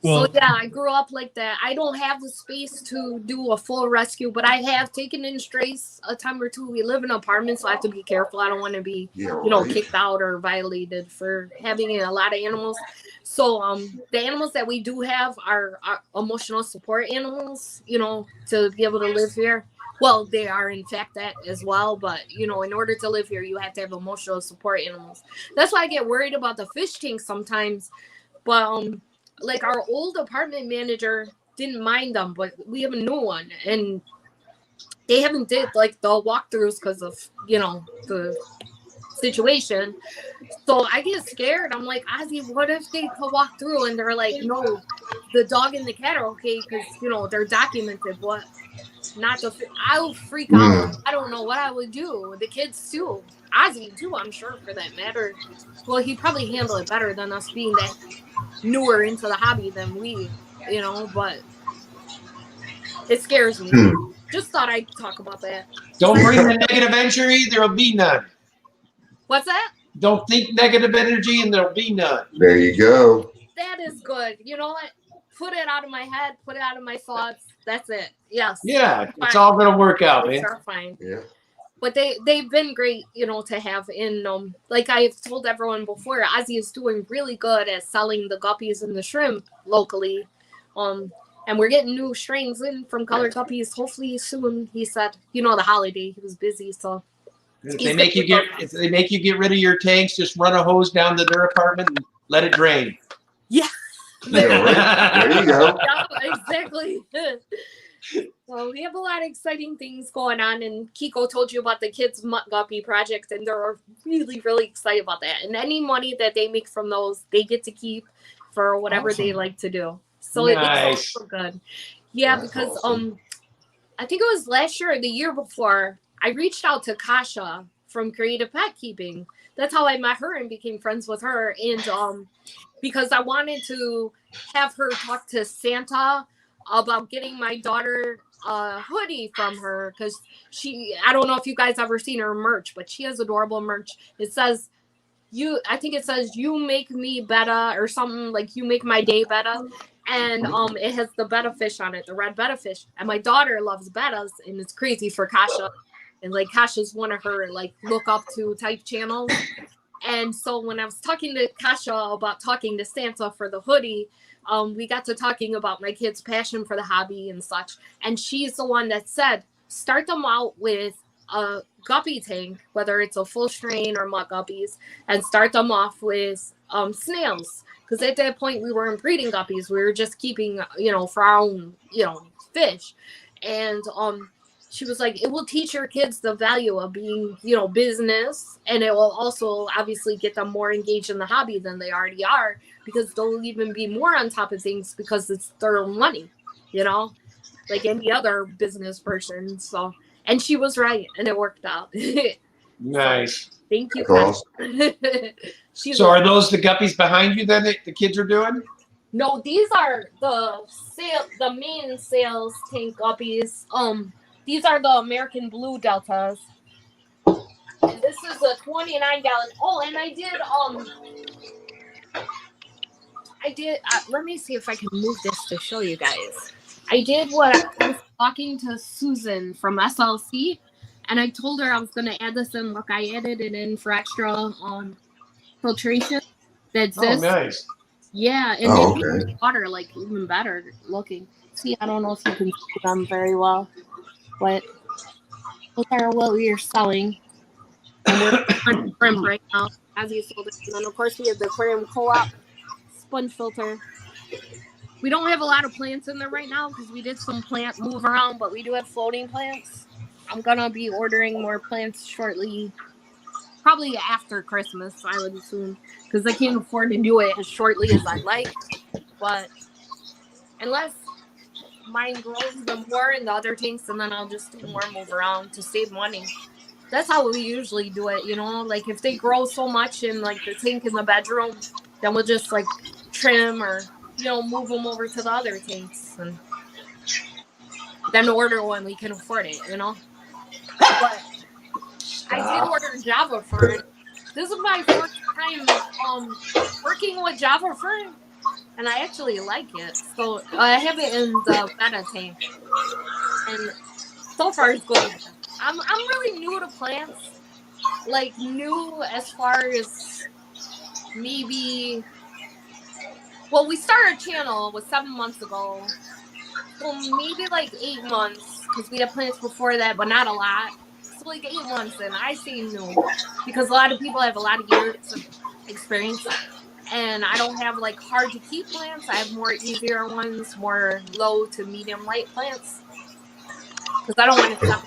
Well, I grew up like that. I don't have the space to do a full rescue, but I have taken in strays a time or two. We live in an apartment, so I have to be careful. I don't want to be, kicked out or violated for having a lot of animals. So the animals that we do have are emotional support animals, to be able to live here. Well, they are in fact that as well, but in order to live here, you have to have emotional support animals. That's why I get worried about the fish tanks sometimes. But like our old apartment manager didn't mind them, but we have a new one, and they haven't did like the walkthroughs because of the situation. So I get scared. I'm like, Ozzie, what if they could walk through and they're like, no, the dog and the cat are okay because, you know, they're documented. What? Not the. I would freak out. I don't know what I would do. The kids too. Ozzie too, I'm sure, for that matter. Well, he'd probably handle it better than us being that newer into the hobby than we, you know, but it scares me. Just thought I'd talk about that. Don't bring the negative energy, there'll be none. What's that? Don't think negative energy and there'll be none. There you go. That is good. You know what? Put it out of my head, put it out of my thoughts. That's it. Yes. Yeah, it's all going to work out, man. It's fine. Yeah. But they've been great, you know, to have in like I've told everyone before, Ozzie is doing really good at selling the guppies and the shrimp locally. And we're getting new strains in from Colored Guppies hopefully soon. He said, you know, the holiday, he was busy, so if they make you get rid of your tanks, just run a hose down to their apartment and let it drain. Yeah. There you go. Yeah, exactly. So we have a lot of exciting things going on, and Kiko told you about the kids' mutt guppy project, and they're really, really excited about that. And any money that they make from those, they get to keep for whatever they like to do. So Nice. it's so good. Yeah, That's because awesome. I think it was last year or the year before, I reached out to Kasha from Creative Pet Keeping. That's how I met her and became friends with her. And because I wanted to have her talk to Santa about getting my daughter a hoodie from her, because I don't know if you guys ever seen her merch, but she has adorable merch. It says, I think it says, you make me better, or something like, you make my day better. And it has the betta fish on it, the red betta fish. And my daughter loves bettas, and it's crazy for Kasha. And like Kasha's one of her like look up to type channels. And so when I was talking to Kasha about talking to Santa for the hoodie, we got to talking about my kid's passion for the hobby and such. And she's the one that said, start them out with a guppy tank, whether it's a full strain or mutt guppies, and start them off with snails. Because at that point, we weren't breeding guppies. We were just keeping, you know, for our own, you know, fish. And she was like, it will teach your kids the value of being, you know, business. And it will also obviously get them more engaged in the hobby than they already are, because they'll even be more on top of things because it's their own money, you know, like any other business person. So, and she was right, and it worked out. Nice. Thank you. Awesome. So are those the guppies behind you that the kids are doing? No, these are the main sales tank guppies. These are the American Blue Deltas. And this is a 29-gallon. Oh, and I did. Let me see if I can move this to show you guys. I did what I was talking to Susan from SLC, and I told her I was going to add this in. Look, I added it in for extra filtration. That's this. Oh, nice. Yeah, and it makes the water like even better looking. See, I don't know if you can see them very well, but those are what we are selling. And we're on shrimp right now, as you sold it. And then of course we have the aquarium co-op sponge filter. We don't have a lot of plants in there right now because we did some plant move around, but we do have floating plants. I'm gonna be ordering more plants shortly. Probably after Christmas, I would assume, because I can't afford to do it as shortly as I'd like. But unless mine grows even more in the other tanks, and then I'll just do more move around to save money. That's how we usually do it, you know. Like if they grow so much in like the tank in the bedroom, then we'll just like trim or, you know, move them over to the other tanks and then order when we can afford it, you know. But I did order Java Fern. This is my first time working with Java Fern, and I actually like it. So I have it in the betta tank, and so far it's good. I'm really new to plants, like new as far as maybe. Well, we started a channel was 7 months ago, so maybe like 8 months because we had plants before that, but not a lot. So like 8 months in, I say new because a lot of people have a lot of years of experience, and I don't have like hard to keep plants. I have more easier ones, more low to medium light plants because I don't want to stop.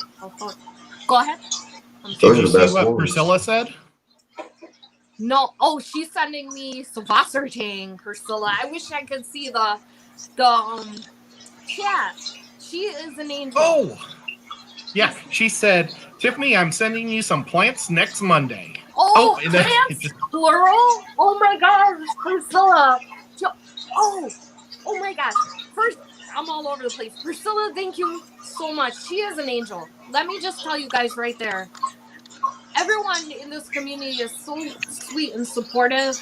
Go ahead. Did you see what Priscilla said? No. Oh, she's sending me Wassertang, Priscilla. I wish I could see the chat. She is an angel. Oh, yeah. She said, Tiffany, I'm sending you some plants next Monday. Oh, and then- plants, plural. Oh my gosh, Priscilla. Oh my gosh. First, I'm all over the place. Priscilla, thank you so much. She is an angel. Let me just tell you guys right there. Everyone in this community is so sweet and supportive.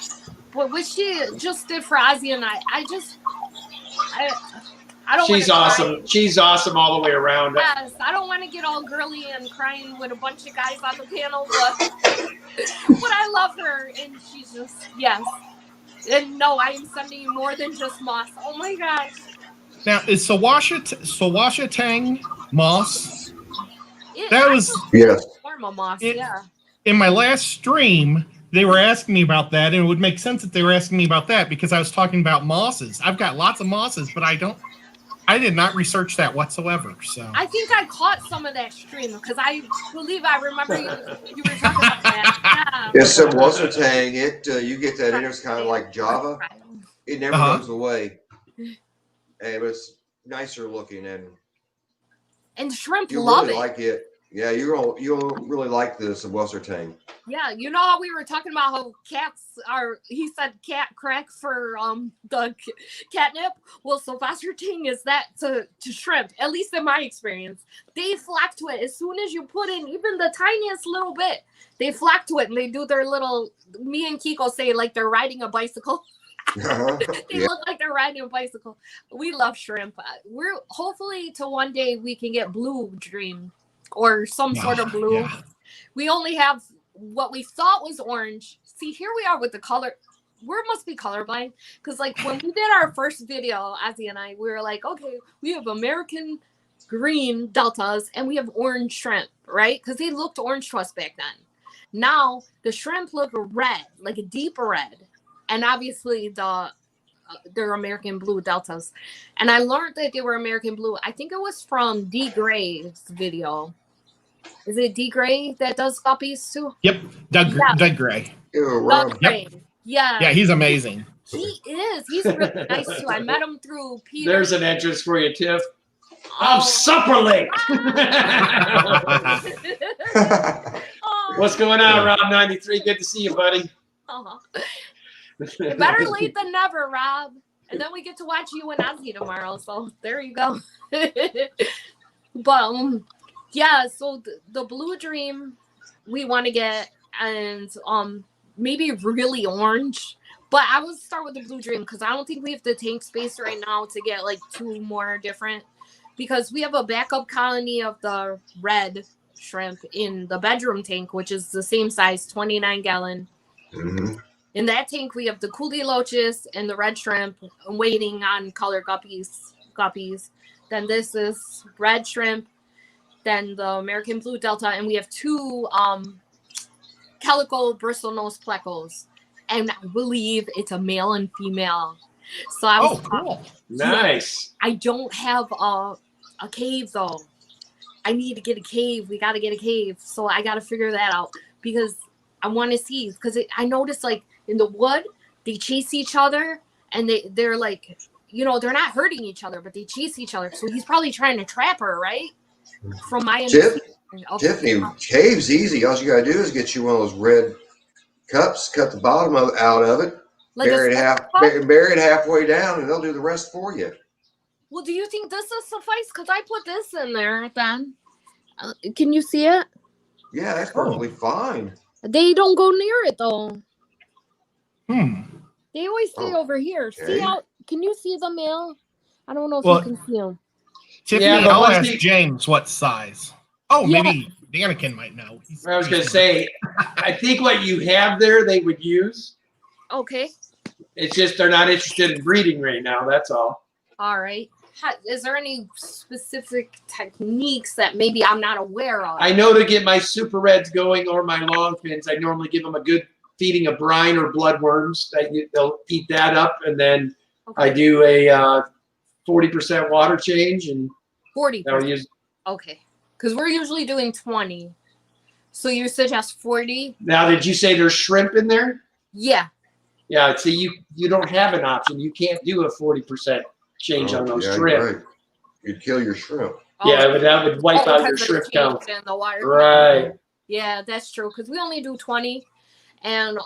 But what she just did for Ozzie and I don't. She's awesome. She's awesome all the way around. Yes, I don't want to get all girly and crying with a bunch of guys on the panel, but I love her, and she's just And no, I am sending you more than just moss. Oh my gosh. Now, is Sawashatang moss? That was Yes. form of moss. It- Yeah. in my last stream. They were asking me about that, and it would make sense that they were asking me about that because I was talking about mosses. I've got lots of mosses, but I did not research that whatsoever. So I think I caught some of that stream because I believe I remember you were talking about that. Yes, so Wassertang, you get that in, it's kind of like Java. It never goes away. And it's nicer looking, And shrimp you love really it. like it. Yeah, you'll really like this Wassertang. Yeah, you know how we were talking about how cats are, he said cat crack for the catnip? Well, so Wassertang is that to shrimp, at least in my experience. They flock to it as soon as you put in even the tiniest little bit. They flock to it and they do their little, me and Kiko say like they're riding a bicycle. They look like they're riding a bicycle. We love shrimp. We're hopefully to one day we can get blue dream or some sort of blue. Yeah. We only have what we thought was orange. See, here we are with the color. We must be colorblind because like when we did our first video, Ozzie and I, we were like, okay, we have American green deltas and we have orange shrimp, right? Because they looked orange to us back then. Now the shrimp look red, like a deep red. And obviously they're American blue deltas. And I learned that they were American blue. I think it was from D Gray's video. Is it D Gray that does guppies too? Yep, Doug Gray. Doug Gray. Yep. Yeah. Yeah, he's amazing. He is. He's really nice too. I met him through Peter. There's an entrance for you, Tiff. I'm super late. What's going on, Rob 93? Good to see you, buddy. Better late than never, Rob. And then we get to watch you and Ozzie tomorrow. So there you go. But yeah, so the blue dream we want to get, and maybe really orange. But I would start with the blue dream because I don't think we have the tank space right now to get like two more different, because we have a backup colony of the red shrimp in the bedroom tank, which is the same size, 29-gallon. Mm-hmm. In that tank, we have the Coolie Loaches and the red shrimp waiting on color guppies. Then this is red shrimp. Then the American Blue Delta. And we have two calico bristle nose plecos. And I believe it's a male and female. So I was cool. Nice. I don't have a cave, though. I need to get a cave. We got to get a cave. So I got to figure that out because I want to see. Because I noticed, like, in the wood, they chase each other. And they're like, you know, they're not hurting each other, but they chase each other. So he's probably trying to trap her, right? From my understanding. Tiffany, cave's easy. All you got to do is get you one of those red cups, cut the bottom out of it, Like bury it halfway down, and they'll do the rest for you. Well, do you think this will suffice? Because I put this in there, Ben. Can you see it? Yeah, that's perfectly fine. They don't go near it, though. They always stay over here. Okay. See how? Can you see the male? I don't know if Well, you can see them. Tiffany, but I'll once ask James what size. Oh, Yeah. maybe Daniken might know. I was going to say, I think what you have there, they would use. Okay. It's just they're not interested in breeding right now. That's all. All right. Is there any specific techniques that maybe I'm not aware of? I know to get my super reds going or my long fins, I normally give them a good feeding of brine or bloodworms. They'll eat that up, and then I do a 40% water change, and 40%. Okay. Because we're usually doing 20. So you suggest 40? Now, did you say there's shrimp in there? Yeah. Yeah, see, you don't have an option. You can't do a 40% change on those yeah, shrimp. you're right. You'd kill your shrimp. Yeah, but that would wipe out your because of the shrimp change count. in the water Right. count. Yeah, that's true. Because we only do 20, and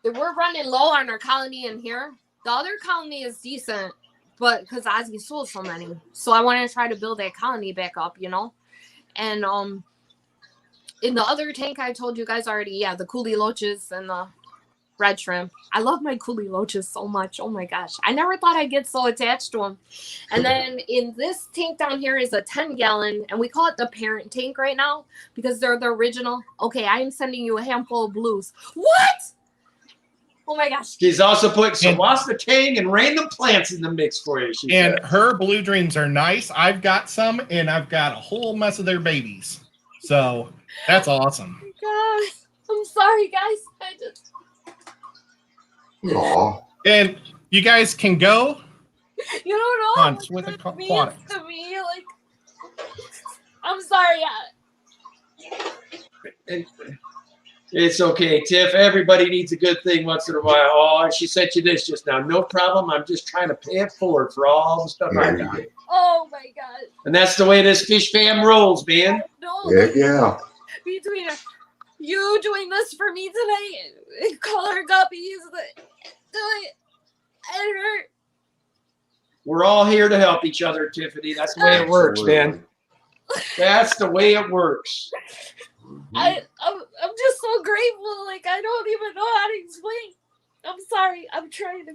we're running low on our colony in here. The other colony is decent, but because Ozzie sold so many, so I want to try to build that colony back up, you know. And in the other tank, I told you guys already. Yeah, the coolie loaches and the red shrimp. I love my coolie loaches so much. Oh my gosh. I never thought I'd get so attached to them. And then in this tank down here is a 10-gallon, and we call it the parent tank right now because they're the original. Okay, I am sending you a handful of blues. What? Oh my gosh. She's also put Sawasta Tang and random plants in the mix for you. And her blue dreams are nice. I've got some, and I've got a whole mess of their babies. So that's awesome. Oh God. I'm sorry, guys. I just... Aw. And you guys can go You don't know on what with it Aquatics. means to me. Like, I'm sorry. It's okay, Tiff. Everybody needs a good thing once in a while. Oh, she sent you this just now. No problem. I'm just trying to pay it forward for all the stuff I got. Oh my God. And that's the way this fish fam rolls, man. No. Heck yeah. Between you doing this for me tonight and color guppies, and her. We're all here to help each other, Tiffany. That's the way it works, man. That's the way it works. I'm just so grateful. Like, I don't even know how to explain. I'm sorry. I'm trying to.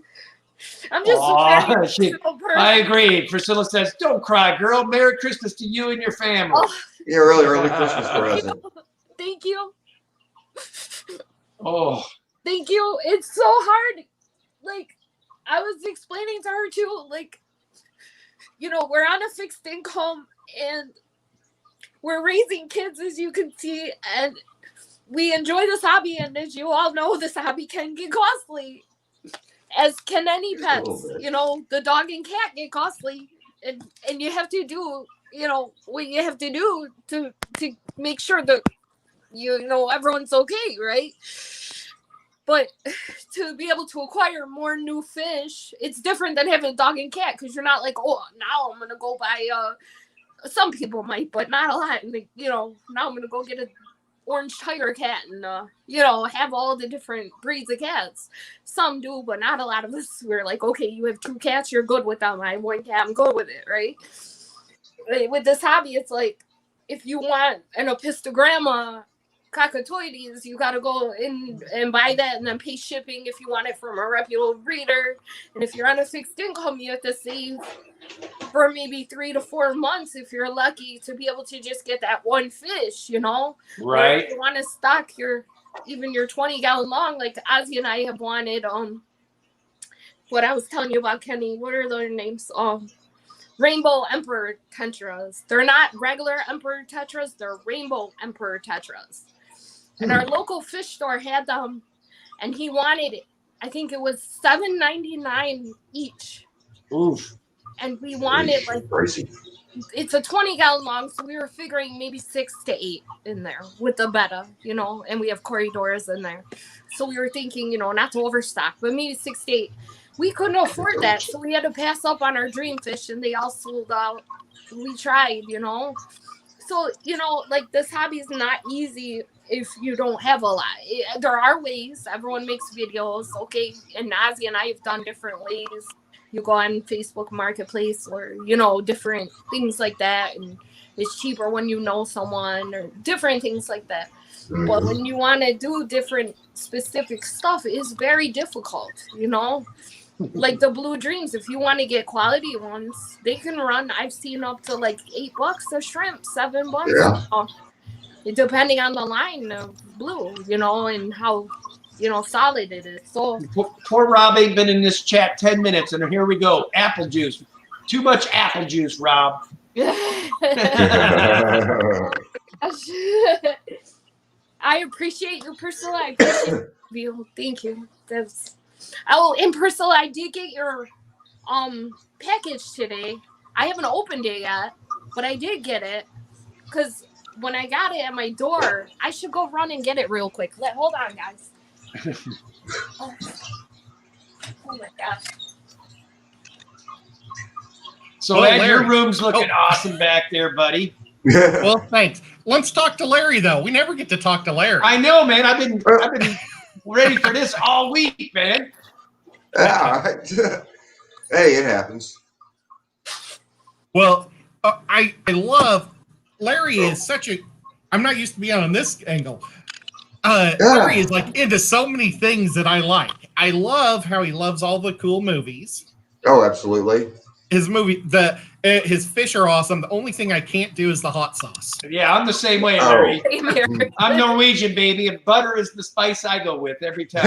I'm just a very personal person. I agree. Priscilla says, "Don't cry, girl. Merry Christmas to you and your family." Oh. Yeah, really early Christmas present. Thank you. Oh. Thank you. It's so hard. Like, I was explaining to her too, like, you know, we're on a fixed income and we're raising kids, as you can see, and we enjoy this hobby. And as you all know, this hobby can get costly, as can any pets. You know, the dog and cat get costly, and you have to do, you know, what you have to do to make sure that, you know, everyone's okay, right? But to be able to acquire more new fish, it's different than having a dog and cat, because you're not like, oh, now I'm gonna go buy some people might, but not a lot. And you know, now I'm gonna go get an orange tiger cat and you know, have all the different breeds of cats. Some do, but not a lot of us. We're like, okay, you have 2 cats, you're good with them. I have 1 cat, I'm good with it, right? With this hobby, it's like, if you want an opistogramma cockatoides, you gotta go in and buy that and then pay shipping if you want it from a reputable breeder. And if you're on a fixed income, you have to save for maybe 3 to 4 months if you're lucky to be able to just get that one fish, you know? Right. Or if you want to stock your 20-gallon long, like Ozzie and I have wanted what I was telling you about, Kenny, what are their names? Rainbow Emperor Tetras. They're not regular Emperor Tetras, they're Rainbow Emperor Tetras. And our local fish store had them, and he wanted it. I think it was $7.99 each. Oof. And we wanted, like, Pricey. It's a 20-gallon long, so we were figuring maybe 6 to 8 in there with the betta, you know, and we have corridors in there. So we were thinking, you know, not to overstock, but maybe 6 to 8. We couldn't afford that, so we had to pass up on our dream fish, and they all sold out. We tried, you know. So, you know, like, this hobby is not easy if you don't have a lot. There are ways. Everyone makes videos, okay? And Ozzie and I have done different ways. You go on Facebook Marketplace or, you know, different things like that. And it's cheaper when you know someone or different things like that. Mm-hmm. But when you want to do different specific stuff, it's very difficult, you know? Like the Blue Dreams, if you want to get quality ones, they can run, I've seen up to like $8 a shrimp, $7. Yeah. Depending on the line of blue, you know, and how, you know, solid it is. So poor Rob ain't been in this chat 10 minutes, and here we go. Apple juice. Too much apple juice, Rob. I appreciate your Priscilla. I appreciate you. Thank you. And Priscilla, I did get your package today. I haven't opened it yet, but I did get it because when I got it at my door, I should go run and get it real quick. Hold on, guys. Oh my gosh. So, Oh, Ed, your Larry. room's looking awesome back there, buddy. Well, thanks. Let's talk to Larry, though. We never get to talk to Larry. I know, man. I've been ready for this all week, man. Yeah, hey, it happens. Well, I love Larry is such a. I'm not used to being on this angle. Larry is like into so many things that I like. I love how he loves all the cool movies. Oh, absolutely. His fish are awesome. The only thing I can't do is the hot sauce. Yeah, I'm the same way, Larry. Same here. I'm Norwegian, baby, and butter is the spice I go with every time.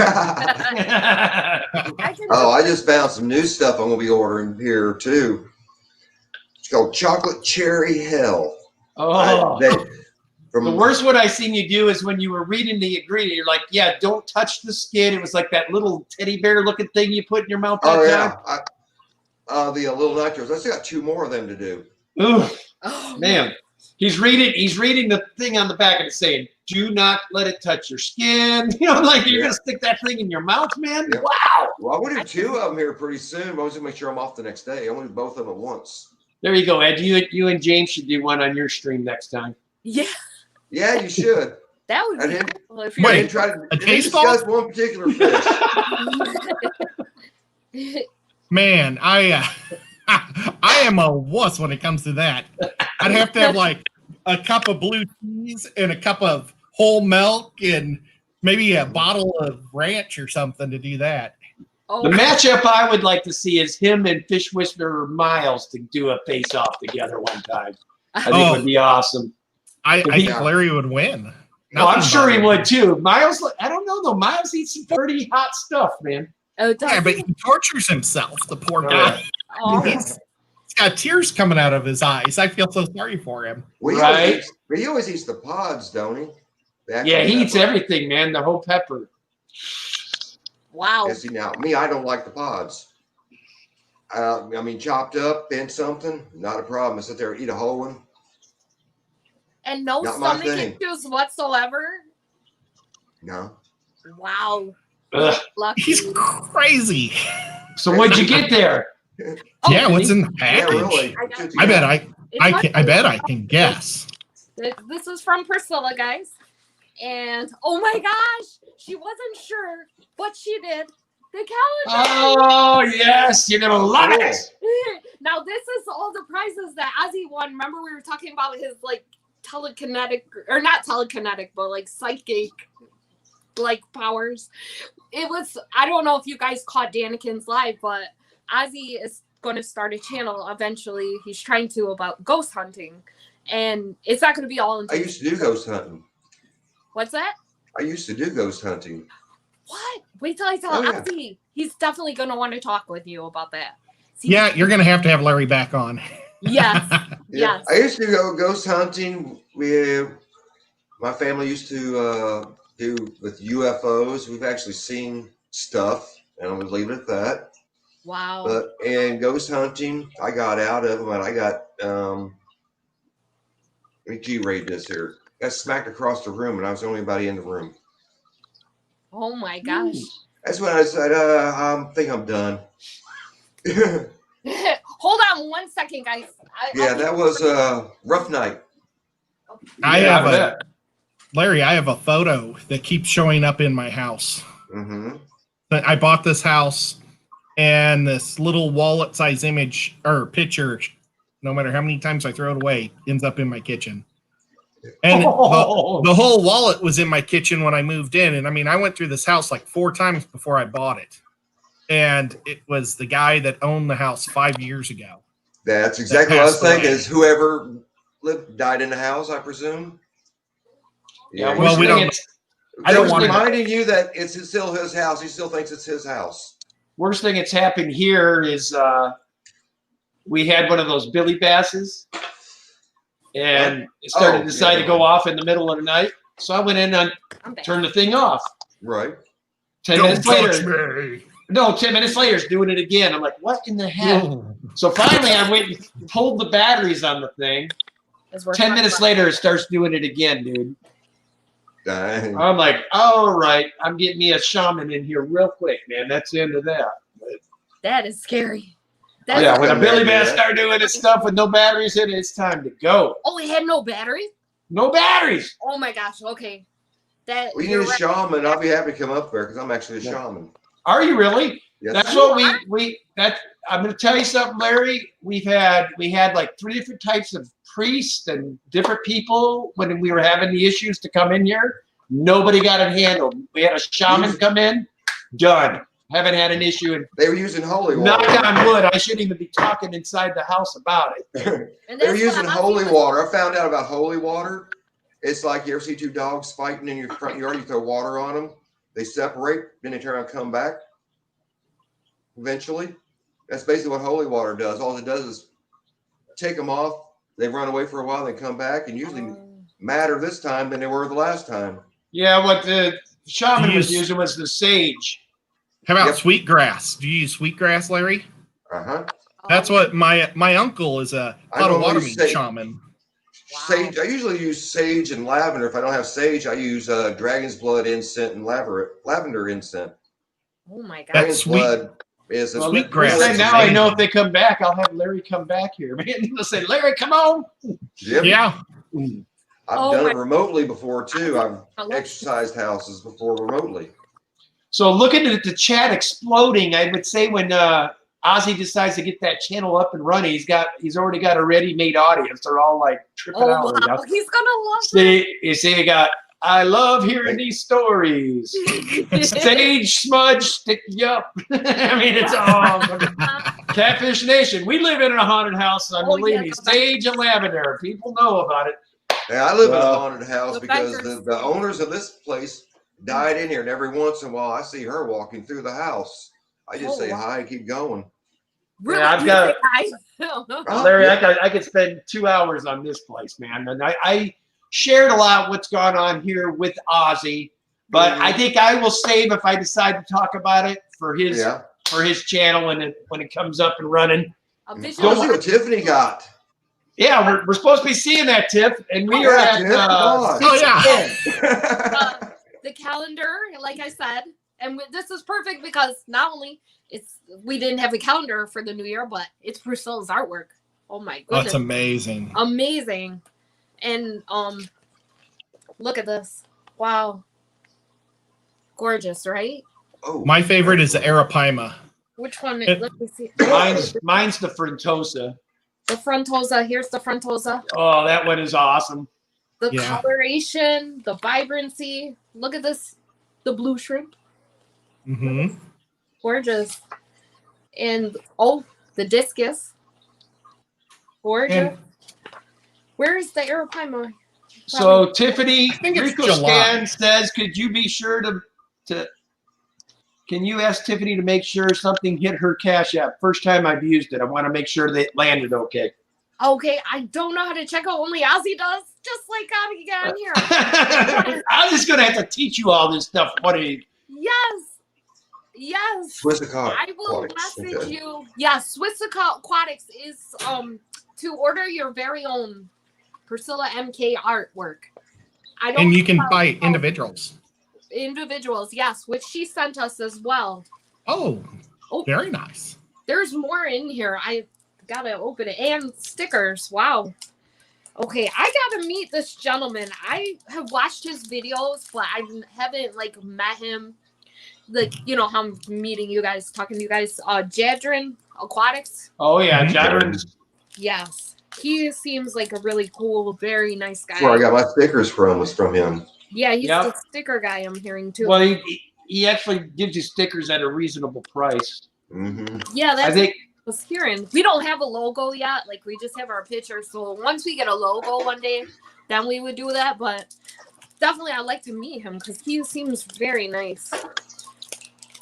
Oh, I just found some new stuff I'm gonna be ordering here too. It's called chocolate cherry hell. Oh, From the worst one I seen you do is when you were reading the ingredient. You're like, "Yeah, don't touch the skin." It was like that little teddy bear looking thing you put in your mouth. Oh that yeah, the little nitros. I still got 2 more of them to do. Ooh, Oh, man, he's reading the thing on the back and it's saying, "Do not let it touch your skin." You know, like you're gonna stick that thing in your mouth, man. Yeah. Wow. Well, I'm gonna do 2 of them here pretty soon. But I was gonna make sure I'm off the next day. I'm gonna do both of them at once. There you go, Ed. You and James should do one on your stream next time. yeah, Yeah, you should. that would I be didn't- cool if I Wait, didn't try to a taste discuss one particular fish. you're Man, I am a wuss when it comes to that. I'd have to have like a cup of blue cheese and a cup of whole milk and maybe a bottle of ranch or something to do that. The matchup I would like to see is him and Fish Whisperer Miles to do a face-off together one time. I think it would be awesome. I think Larry would win. No, I'm Nothing sure he but- would too. Miles, I don't know though. Miles eats some pretty hot stuff, man. Oh, Yeah, but he tortures himself, the poor Oh, guy. oh, He's got tears coming out of his eyes. I feel so sorry for him. Well, Right. he always eats the pods, don't he? Yeah, he eats everything, man. The whole pepper. wow. Yes, see, now me, I don't like the pods. I mean, chopped up, bent something, not a problem. I sit there and eat a whole one. And no Not my stomach thing. issues whatsoever. No. Wow. Ugh. Lucky. He's crazy. So what'd you get there? Oh, Yeah, what's in the Yeah, package? really. I bet I bet I It's can guess. This was from Priscilla, guys. And oh my gosh, she wasn't sure, but she did. The calendar. Oh yes, you're gonna love it. Now this is all the prizes that Ozzie won. Remember we were talking about his like telekinetic, or not telekinetic, but like psychic like powers. It was, I don't know if you guys caught Daniken's live, but Ozzie is going to start a channel eventually. He's trying to about ghost hunting, and it's not going to be all. I used to do ghost hunting. What's that? I used to do ghost hunting. What? Wait till I tell Oh, yeah. Ozzie. He's definitely going to want to talk with you about that. See, Yeah, you're gonna have to have Larry back on. Yes. Yeah. Yes. I used to go ghost hunting with my family used to do with UFOs. We've actually seen stuff, and I would leave it at that. Wow. But in ghost hunting, I got out of them, and I got let me G-rate this here. Got smacked across the room, and I was the only body in the room. Oh my gosh. That's when I said, I think I'm done. Yeah, Hold on 1 second, guys. that was a rough night. I Yeah, have I a bet. Larry. I have a photo that keeps showing up in my house. Mm-hmm. But I bought this house, and this little wallet-size image or picture, no matter how many times I throw it away, ends up in my kitchen. And Oh. the whole wallet was in my kitchen when I moved in. And I mean, I went through this house like 4 times before I bought it. And it was the guy that owned the house 5 years ago. That's exactly what I was passed away. thinking. Is whoever died in the house, I presume. Yeah, Well, we don't- I don't was want to- reminding you that it's still his house. He still thinks it's his house. Worst thing that's happened here is we had one of those Billy Basses, and it started to decide to go off in the middle of the night. So I went in and I'm back. turned the thing off. Right. 10 minutes later, me. no, 10 minutes later, it's doing it again. I'm like, what in the heck? So finally, I went and pulled the batteries on the thing. As we're 10 talking minutes about- later, it starts doing it again, dude. Dang. I'm like, all right, I'm getting me a shaman in here real quick, man. That's the end of that. That is scary. Oh, That's yeah, when a Come Billy back, Bass yeah. start doing his stuff with no batteries in it, it's time to go. Oh, it had no batteries? No batteries. Oh my gosh. Okay. That We need you're a right. shaman. I'll be happy to come up there because I'm actually a shaman. Are you really? Yes. That's what I'm going to tell you something, Larry. We had like 3 different types of priests and different people when we were having the issues to come in here. Nobody got it handled. We had a shaman come in, done. Haven't had an issue. And They were using holy knock water. on wood, I shouldn't even be talking inside the house about it. And They were that's using what holy Ozzie water. I found out about holy water. It's like you ever see 2 dogs fighting in your front yard, you throw water on them, they separate, then they turn around and come back. Eventually. That's basically what holy water does. All it does is take them off, they run away for a while, they come back, and usually madder this time than they were the last time. Yeah, what the shaman was Use- using was the sage. How about Yep. sweetgrass? Do you use sweetgrass, Larry? Uh-huh. That's what my uncle is a I lot of normally water meat say- shaman. Wow. Sage. I usually use sage and lavender. If I don't have sage, I use dragon's blood incense and lavender incense. Oh my god. Dragon's sweet- blood is a Well, Sweetgrass listen, is now I know if amazing. they come back, I'll have Larry come back here, man. They'll say, Larry, come on. Yep. Yeah. I've Oh done my- it remotely before too. I I've love- exercised houses before remotely. So looking at the chat exploding, I would say when Ozzie decides to get that channel up and running, he's already got a ready-made audience. They're all like tripping Oh out right wow. now. He's gonna love it. You see, they got, I love hearing these stories. Sage smudge stick you up. I mean, it's all Catfish Nation. We live in a haunted house, son. Oh, Believe yeah, me. the Sage and lavender. People know about it. Yeah, I live in a Well, haunted house the because beggars. the owners of this place died in here, and every once in a while I see her walking through the house. I just Oh, say wow. hi and keep going. Really? Yeah, I've You got- say hi? Oh, Larry, yeah. I could spend 2 hours on this place, man. And I shared a lot what's gone on here with Ozzie, but I think I will save if I decide to talk about it for his channel when it comes up and running. A Go visual. see what Tiffany got. Yeah, we're supposed to be seeing that, Tiff, and we Oh, are yeah, at Tiff, come on. Oh yeah. The calendar, like I said, and this is perfect because not only we didn't have a calendar for the new year, but it's Priscilla's artwork. Oh my goodness. That's amazing. Amazing. And look at this. Wow. Gorgeous, right? Oh, My favorite is the Arapaima. Which one? It- Let me see. Mine's the Frontosa. The frontosa. Here's the frontosa. Oh, that one is awesome. The Yeah. coloration, the vibrancy. Look at this. The blue shrimp. Mm-hmm. Gorgeous. And the discus. Gorgeous. And Where's the Arapaima? So Tiffany, think it's Rico July. Scan says, could you be sure to can you ask Tiffany to make sure something hit her Cash App? First time I've used it. I want to make sure that it landed okay. Okay, I don't know how to check out. Only Ozzie does. Just like Ozzie got on here. I'm just gonna have to teach you all this stuff. What are you? Yes. Yes. Swiss Aquatics. I will Okay. message you. Yes, Swiss Aquatics is to order your very own Priscilla MK artwork. I don't and you can know buy how- individuals. individuals, yes, which she sent us as well. Oh, Oh. very nice. There's more in here. I gotta open it. And stickers. Wow. Okay, I gotta meet this gentleman. I have watched his videos, but I haven't like met him. Like, you know how I'm meeting you guys, talking to you guys. Jadrin Aquatics. Oh yeah, Mhm. Jadrin's. Yes. He seems like a really cool, very nice guy. That's where I got my stickers from, was from him. Yeah, he's Yep. the sticker guy I'm hearing too. Well, he actually gives you stickers at a reasonable price. Mm-hmm. Yeah, that's I think. what I was hearing. We don't have a logo yet. Like, we just have our picture. So once we get a logo one day, then we would do that. But definitely I'd like to meet him because he seems very nice.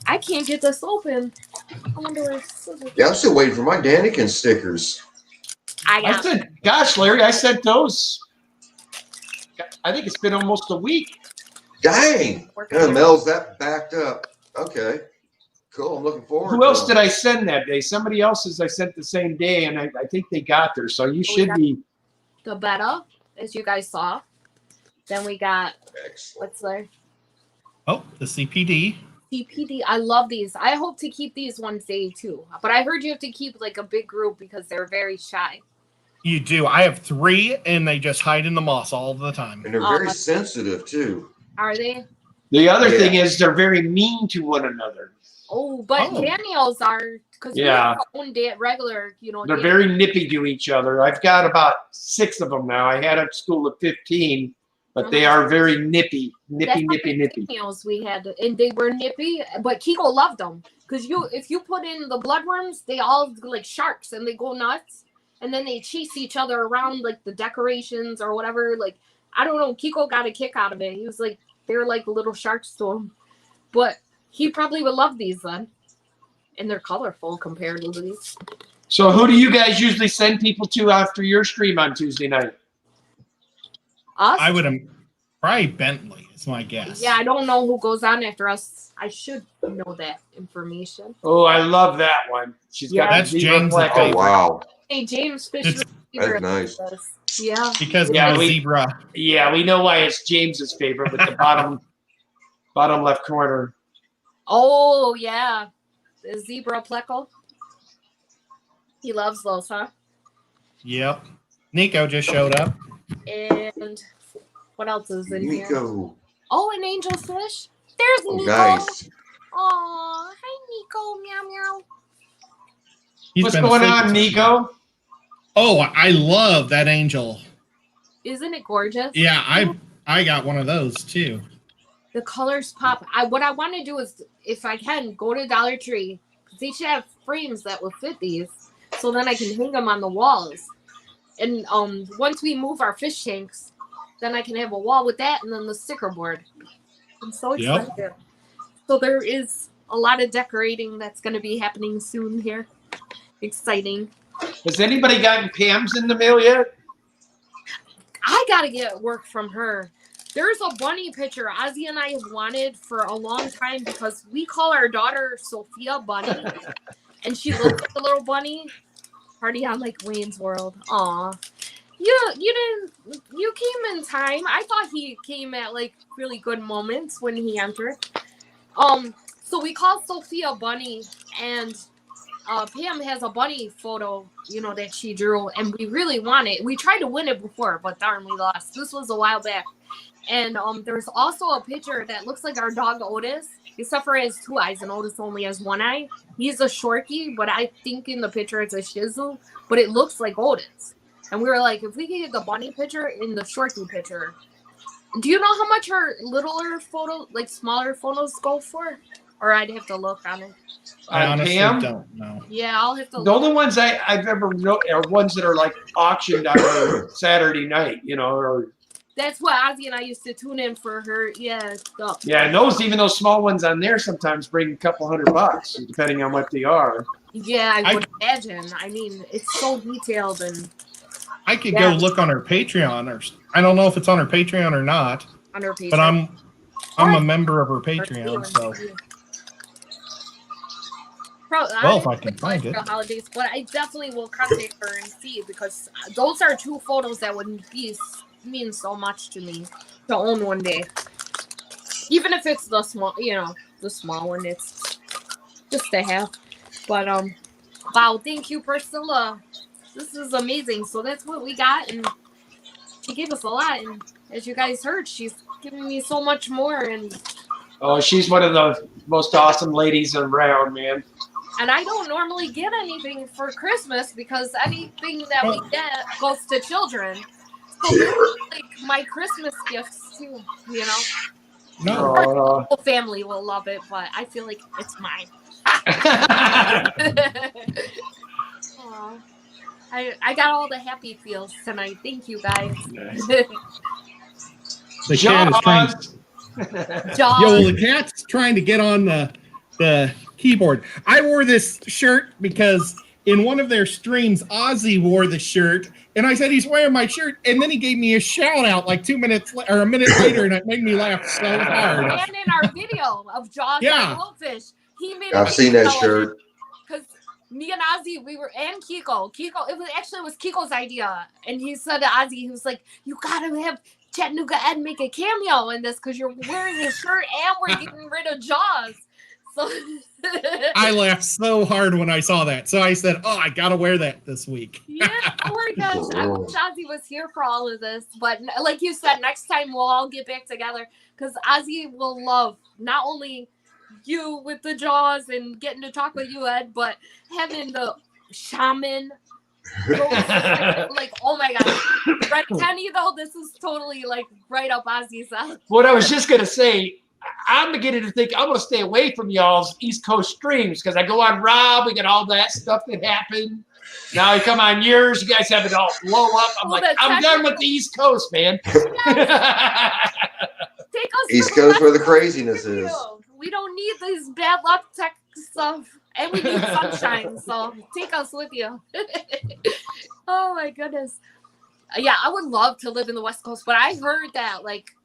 I can't get this open. I wonder where scissors. Yeah, I'm still waiting for my Daniken stickers. I I got said, gosh, Larry, I sent those. I think it's been almost a week. Dang. working Yeah, on it. Mel's that backed up. Okay. Cool. I'm looking forward Who to else it. did I send that day? Somebody else's I sent the same day, and I think they got there. So you should be. the beta, as you guys saw. Then we got, Excellent. what's there? Oh, the CPD. CPD. I love these. I hope to keep these one day too. But I heard you have to keep like a big group because they're very shy. You do. I have 3, and they just hide in the moss all the time. And they're very sensitive too. Are they? The other thing is they're very mean to one another. Oh, but Daniels are, because we have our own regular, They're very nippy to each other. I've got about 6 of them now. I had a school of 15, but they are very nippy. Nippy. Daniels we had, and they were nippy, but Kiko loved them. Because if you put in the bloodworms, they all like sharks, and they go nuts. And then they chase each other around like the decorations or whatever. Like, I don't know. Kiko got a kick out of it. He was like, they were like little sharks to him. But he probably would love these then. And they're colorful compared to these. So who do you guys usually send people to after your stream on Tuesday night? Us? I would probably Bentley is my guess. Yeah, I don't know who goes on after us. I should know that information. Oh, I love that one. She's got that's James. Oh, wow. Hey, James Fisher. That's nice. Yeah. Because of the zebra. Yeah, we know why it's James's favorite with the bottom left corner. Oh, yeah. The zebra pleco. He loves those, huh? Yep. Nico just showed up. And what else is in here? Nico. Oh, an angelfish. There's Nico. Nice. Oh, hi, Nico. Meow, meow. What's going on, Nico? Oh, I love that angel. Isn't it gorgeous? Yeah, I got one of those too. The colors pop. What I want to do is, if I can, go to Dollar Tree. They should have frames that will fit these, so then I can hang them on the walls. And once we move our fish tanks, then I can have a wall with that and then the sticker board. I'm so excited. Yep. So there is a lot of decorating that's going to be happening soon here. Exciting. Has anybody gotten Pam's in the mail yet? I got to get work from her. There's a bunny picture Ozzie and I have wanted for a long time because we call our daughter Sophia Bunny. And she looks like a little bunny. Party on like Wayne's World. Aw. You came in time. I thought he came at like really good moments when he entered. So we call Sophia Bunny, and Pam has a bunny photo, that she drew, and we really want it. We tried to win it before, but darn, we lost. This was a while back. And there's also a picture that looks like our dog Otis, except for he has 2 eyes, and Otis only has 1 eye. He's a Shorkie, but I think in the picture it's a Shih Tzu, but it looks like Otis. And we were like, if we could get the bunny picture in the Shorkie picture. Do you know how much her littler photo, like smaller photos go for? Or I'd have to look on it. I honestly Pam? don't know. Yeah, I'll have to look. The only ones I've ever known are ones that are like auctioned on a Saturday night, or... That's what Ozzie and I used to tune in for her. Yeah. Stuff. Yeah, and even those small ones on there sometimes bring a couple $100, depending on what they are. Yeah, I would imagine. I mean, it's so detailed and... I could go look on her Patreon, or I don't know if it's on her Patreon or not. On her Patreon. But I'm a member of her Patreon, so. Well, if I can find it. Holidays, but I definitely will contact her and see, because those are 2 photos that would mean so much to me to own one day. Even if it's the small, the small one, it's just to have. But wow, thank you, Priscilla. This is amazing. So that's what we got, and she gave us a lot. And as you guys heard, she's giving me so much more. And she's one of the most awesome ladies around, man. And I don't normally get anything for Christmas because anything that we get goes to children. So this is like my Christmas gifts too, No. The whole family will love it, but I feel like it's mine. I got all the happy feels tonight. Thank you, guys. Nice. The cat is trying. The cat's trying to get on the keyboard. I wore this shirt because in one of their streams, Ozzie wore the shirt, and I said he's wearing my shirt, and then he gave me a shout out like 2 minutes or a minute later, and it made me laugh so hard. And in our video of Jaws and Goldfish, he made. I've seen that shirt. Because me and Ozzie, and Kiko, it was Kiko's idea, and he said to Ozzie, he was like, "You gotta have Chattanooga Ed make a cameo in this because you're wearing his shirt and we're getting rid of Jaws. So I laughed so hard when I saw that. So I said, oh, I got to wear that this week. yeah, oh my gosh. I wish Ozzie was here for all of this. But like you said, next time we'll all get back together because Ozzie will love not only you with the Jaws and getting to talk with you, Ed, but having the shaman. Like, oh my gosh. Right, Kenny, though, this is totally like right up Ozzie's alley. What I was just going to say, I'm beginning to think I'm going to stay away from y'all's East Coast streams because I go on Rob, we get all that stuff that happened. Now I come on yours, you guys have it all blow up. I'm like, I'm done with the East Coast, man. Take us East Coast where the craziness is. We don't need these bad luck tech stuff. And we need sunshine, so take us with you. Oh my goodness. Yeah, I would love to live in the West Coast, but I heard that like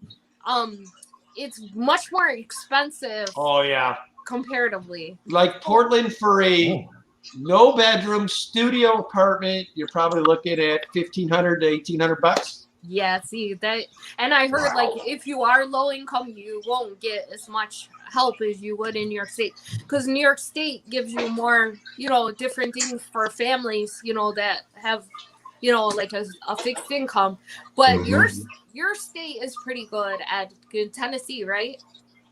it's much more expensive. Oh yeah. Comparatively. Like Portland for a no bedroom studio apartment, you're probably looking at $1,500 to $1,800. Yeah, see that, and I heard like if you are low income, you won't get as much help as you would in New York State, because New York State gives you more, different things for families, that have, like a fixed income. But your state is pretty good at Tennessee, right?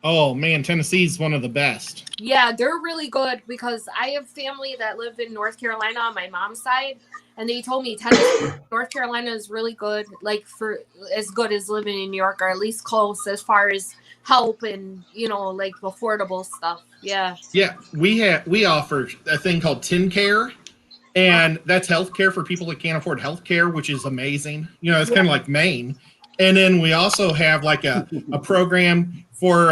Oh man, Tennessee's one of the best. Yeah, they're really good because I have family that live in North Carolina on my mom's side. And they told me Tennessee, North Carolina is really good, like for as good as living in New York, or at least close as far as help and like affordable stuff. Yeah. Yeah, we offer a thing called Tin Care, and that's health care for people that can't afford health care, which is amazing. It's kind of like Maine. And then we also have like a program for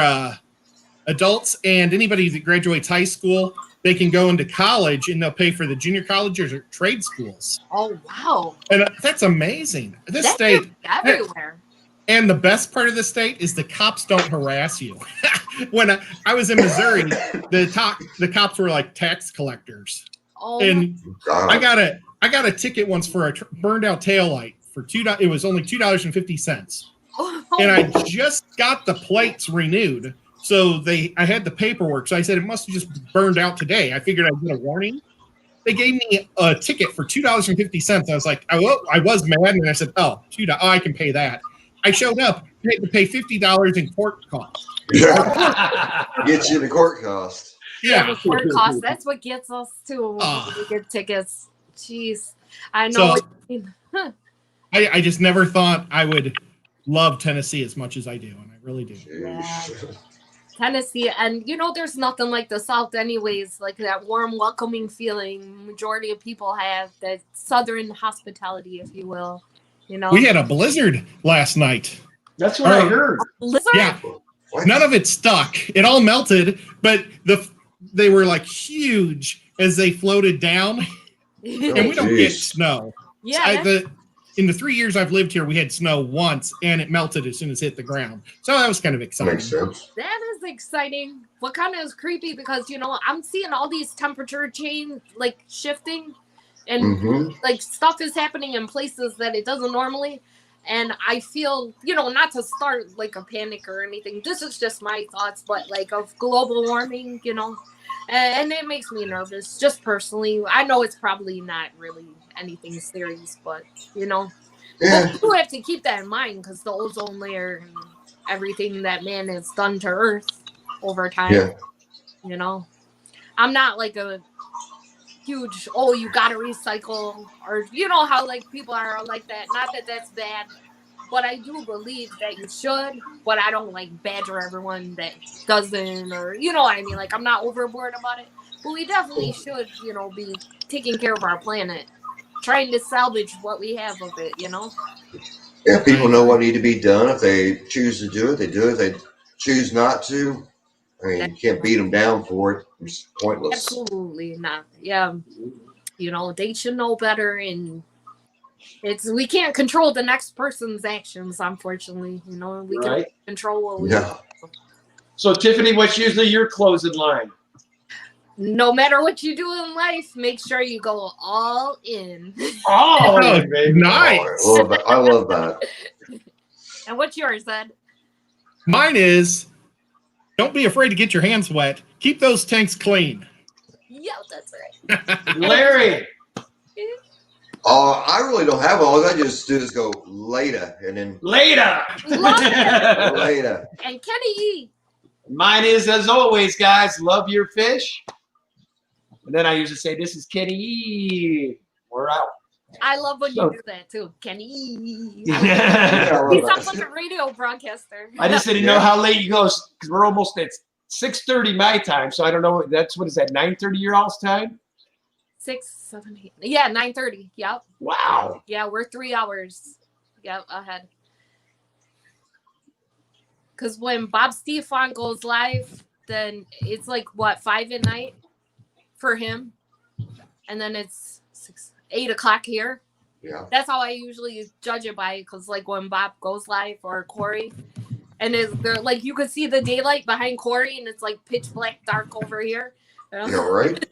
adults and anybody that graduates high school. They can go into college and they'll pay for the junior colleges or trade schools. Oh, wow. And that's amazing. This state everywhere. And the best part of the state is the cops don't harass you. When I was in Missouri, the cops were like tax collectors. Oh, and I got a ticket once for a burned out taillight for $2. It was only $2.50. And I just got the plates renewed. So I had the paperwork. So I said, it must have just burned out today. I figured I'd get a warning. They gave me a ticket for $2.50. I was like, I was mad. And I said, $2. Oh, I can pay that. I showed up, had to pay $50 in court costs. Yeah. Get you the court cost. Yeah, the court costs. That's what gets us too. We get tickets. Jeez. I know. So, I just never thought I would love Tennessee as much as I do. And I really do. Yeah. Tennessee, and there's nothing like the South anyways, like that warm, welcoming feeling majority of people have, that Southern hospitality, if you will. We had a blizzard last night. That's what I heard. Blizzard? Yeah. None of it stuck. It all melted, but they were like huge as they floated down. And we don't get snow. Yeah. In the 3 years I've lived here, we had snow once, and it melted as soon as it hit the ground. So that was kind of exciting. Makes sense. That is exciting. What kind of is creepy because, I'm seeing all these temperature change, like shifting, and like stuff is happening in places that it doesn't normally. And I feel, not to start like a panic or anything. This is just my thoughts, but like of global warming, and it makes me nervous just personally. I know it's probably not really anything serious, but Yeah. we do have to keep that in mind because the ozone layer and everything that man has done to Earth over time. Yeah. I'm not like a huge, you gotta recycle, or how like people are like that. Not that that's bad, but I do believe that you should, but I don't like badger everyone that doesn't, or what I mean, like I'm not overboard about it, but we definitely should be taking care of our planet, trying to salvage what we have of it. Yeah, people know what need to be done. If they choose to do it, they do it. If they choose not to, you can't beat them down for it. It's pointless. Absolutely not. Yeah. They should know better, and we can't control the next person's actions, unfortunately. We can control what we do. So Tiffany, what's usually your closing line? No matter what you do in life, make sure you go all in. All in, baby. Nice. I love that. And what's yours, Ed? Mine is, don't be afraid to get your hands wet. Keep those tanks clean. Yeah, that's right. Larry. I really don't have all. I just do is go later and then Later. Love it. later. And Kenny E. Mine is, as always, guys, love your fish. And then I usually say, this is Kenny E. We're out. I love when So- you do that too, Kenny E. Yeah, I He love sounds that. like a radio broadcaster. I just didn't know how late you go because we're almost at 6:30 my time. So I don't know. That's what is that, 9:30 your all's time? 6, 7, 8. Yeah, 9:30. Yep. Wow. Yeah, we're 3 hours. Yep, ahead. Because when Bob Stefan goes live, then it's like what, 5 at night for him, and then it's 8 o'clock here. Yeah. That's how I usually judge it by, because like when Bob goes live or Corey, and they're like you could see the daylight behind Corey, and it's like pitch black dark over here. Yeah, right.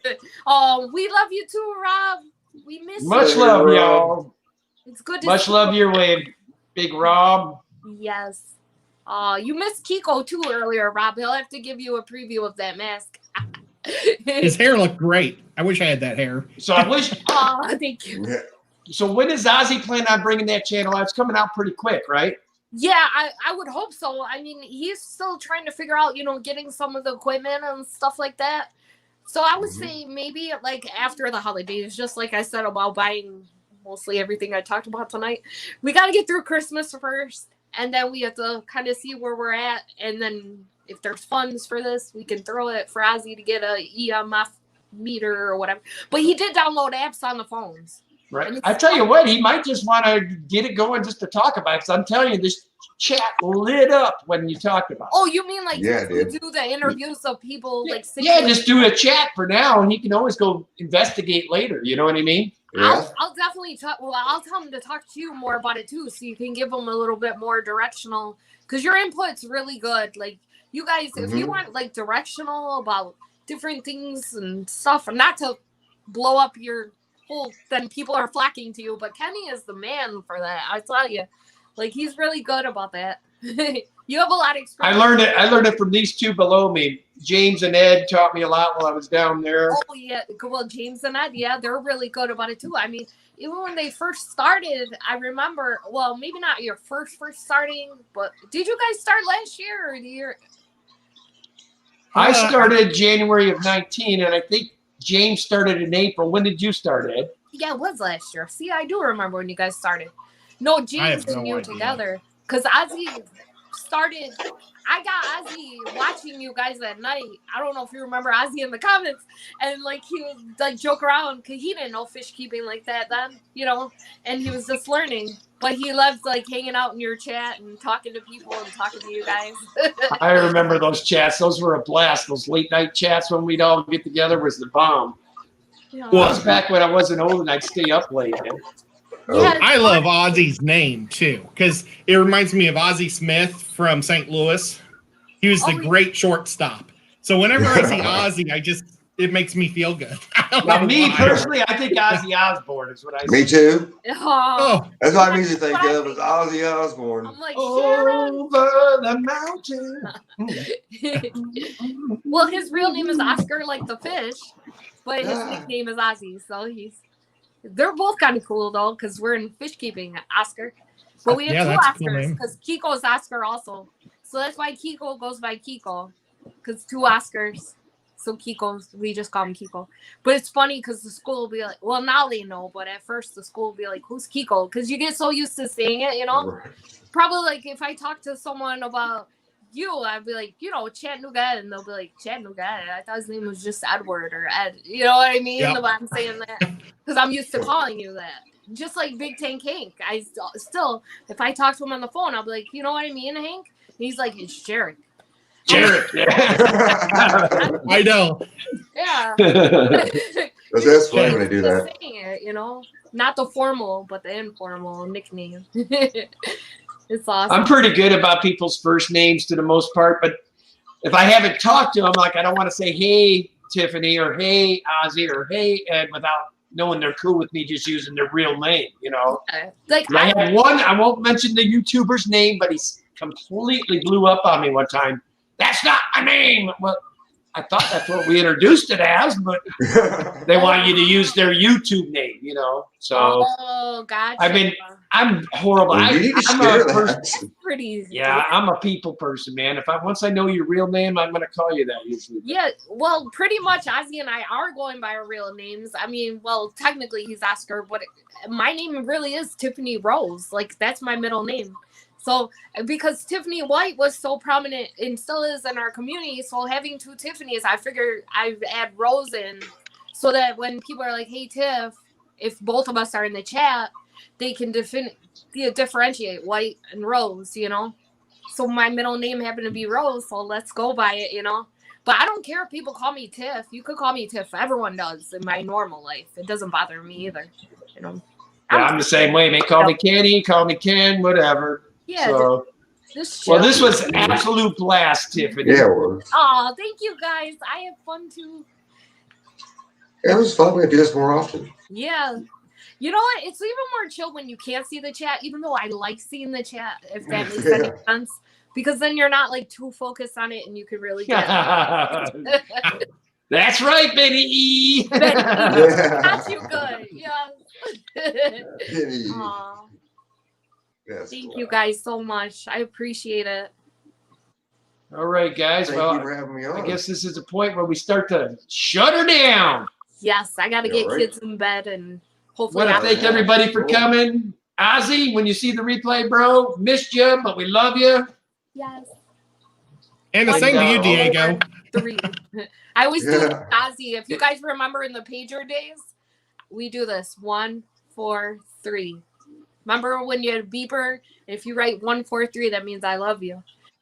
Oh, we love you too, Rob. We miss Much you. love, y'all. It's good to Much see love you. your way, Big Rob. Yes. You missed Kiko too earlier, Rob. He'll have to give you a preview of that mask. His hair looked great. I wish I had that hair. So I wish. Oh, thank you. Yeah. So when is Ozzie planning on bringing that channel out? It's coming out pretty quick, right? Yeah, I would hope so. I mean, he's still trying to figure out, getting some of the equipment and stuff like that. So I would say maybe like after the holidays, just like I said about buying mostly everything I talked about tonight. We got to get through Christmas first, and then we have to kind of see where we're at. And then if there's funds for this, we can throw it for Ozzie to get a EMF meter or whatever. But he did download apps on the phones. Right. I tell you what, he might just want to get it going just to talk about it. Because I'm telling you, this chat lit up when you talked about it. Oh, you mean like Yeah, you dude. do the interviews of people like sitting Yeah, just do a chat for now, and he can always go investigate later. You know what I mean? Yeah. I'll definitely talk. Well, I'll tell him to talk to you more about it too, so you can give him a little bit more directional. Because your input's really good. Like you guys, if you want like directional about different things and stuff, and not to blow up your whole, then people are flocking to you. But Kenny is the man for that. I tell you, like he's really good about that. You have a lot of experience. I learned it from these two below me. James and Ed taught me a lot while I was down there. Oh yeah, well James and Ed, yeah, they're really good about it too. I mean, even when they first started, I remember. Well, maybe not your first starting, but did you guys start last year or the year? I started January of 19, and I think James started in April. When did you start, Ed? Yeah, it was last year. See, I do remember when you guys started. No, James have no and you idea. together, because Ozzie started. I got Ozzie watching you guys at night. I don't know if you remember Ozzie in the comments, and like he would like joke around because he didn't know fish keeping like that then, and he was just learning. But he loved like hanging out in your chat and talking to people and talking to you guys. I remember those chats. Those were a blast. Those late night chats when we'd all get together was the bomb. Yeah. Well, it's back when I wasn't old and I'd stay up late. Man. Yeah, I love Ozzie's name too, because it reminds me of Ozzie Smith from St. Louis. He was the great shortstop. So whenever I see Ozzie, it makes me feel good. I don't Now, know me why. personally, I think Ozzy Osbourne is what I Me say. too. Oh, Oh, That's what I usually think of is Ozzy Osbourne. I'm like, Sharon. Over the mountain. Well, his real name is Oscar, like the fish, but his Yeah. nickname is Ozzie. So they're both kind of cool though, because we're in fish keeping, Oscar. But we have Yeah, two that's a cool Oscars name. because Kiko's Oscar also. So that's why Kiko goes by Kiko, because two Oscars. So Kiko's, we just call him Kiko. But it's funny because the school will be like, well, now they know, but at first the school will be like, who's Kiko? Because you get so used to saying it, Probably like if I talk to someone about you, I'd be like, Chattanooga, and they'll be like, Chattanooga. I thought his name was just Edward or Ed. You know what I mean? Yep. But I'm saying that because I'm used to calling you that. Just like Big Tank Hank. I still, if I talk to him on the phone, I'll be like, you know what I mean, Hank? And he's like, it's Jared. Jared. Yeah. I know. Yeah. That's funny when they do Just that. saying it, not the formal, but the informal nickname. It's awesome. I'm pretty good about people's first names to the most part, but if I haven't talked to them, like I don't want to say, hey, Tiffany, or hey, Ozzie, or hey, Ed, without knowing they're cool with me just using their real name, you know. Like I had one, I won't mention the YouTuber's name, but he's completely blew up on me one time. That's not my name. Well, I thought that's what we introduced it as, but they want you to use their YouTube name, you know. So oh, gotcha. I mean, I'm horrible. Well, you need to I'm share a person. that. That's pretty easy. Yeah, I'm a people person, man. If once I know your real name, I'm gonna call you that usually. Yeah, well, pretty much Ozzie and I are going by our real names. I mean, well, technically he's Oscar, but my name really is Tiffany Rose. Like, that's my middle name. So, because Tiffany White was so prominent and still is in our community, so having two Tiffany's, I figured I'd add Rose in so that when people are like, hey, Tiff, if both of us are in the chat, they can differentiate White and Rose, you know? So my middle name happened to be Rose, so let's go by it, you know? But I don't care if people call me Tiff. You could call me Tiff. Everyone does in my normal life. It doesn't bother me either, you know? Yeah, I'm the same way, man. Call me Kenny, call me Ken, whatever. Yeah. So, well, this was an absolute blast, Tiffany. Yeah, it was. Oh, thank you guys. I had fun too. It was fun. We have to do this more often. Yeah. You know what? It's even more chill when you can't see the chat, even though I like seeing the chat, if that makes any sense. Because then you're not like too focused on it and you can really get That's right, Benny E. Yeah. Got you good. Yeah. Aw. Yes, Thank you guys so much. I appreciate it. All right, guys. Thank you for having me on. I guess this is the point where we start to shut her down. Yes, I got to Yeah, get right. kids in bed and hopefully. Want to thank everybody for coming. Ozzie, when you see the replay, bro, missed you, but we love you. Yes. And the same to you, Diego. 3. I always do Ozzie. If you guys remember in the pager days, we do this 1, 4, 3. Remember when you had a beeper? If you write 1, 4, 3, that means I love you.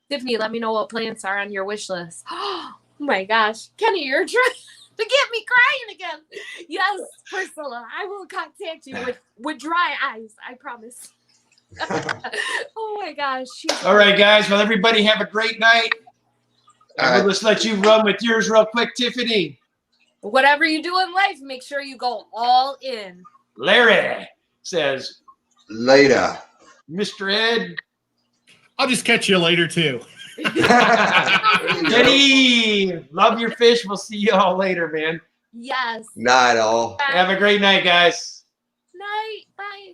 Tiffany, let me know what plants are on your wish list. Oh my gosh. Kenny, you're trying to get me crying again. Yes, Priscilla, I will contact you with dry eyes. I promise. Oh my gosh. All right, guys. Well, everybody have a great night. We'll just let you run with yours real quick, Tiffany. Whatever you do in life, make sure you go all in. Larry says, later. Mr. Ed. I'll just catch you later, too. Jenny, love your fish. We'll see you all later, man. Yes. Night all. Have a great night, guys. Night. Bye.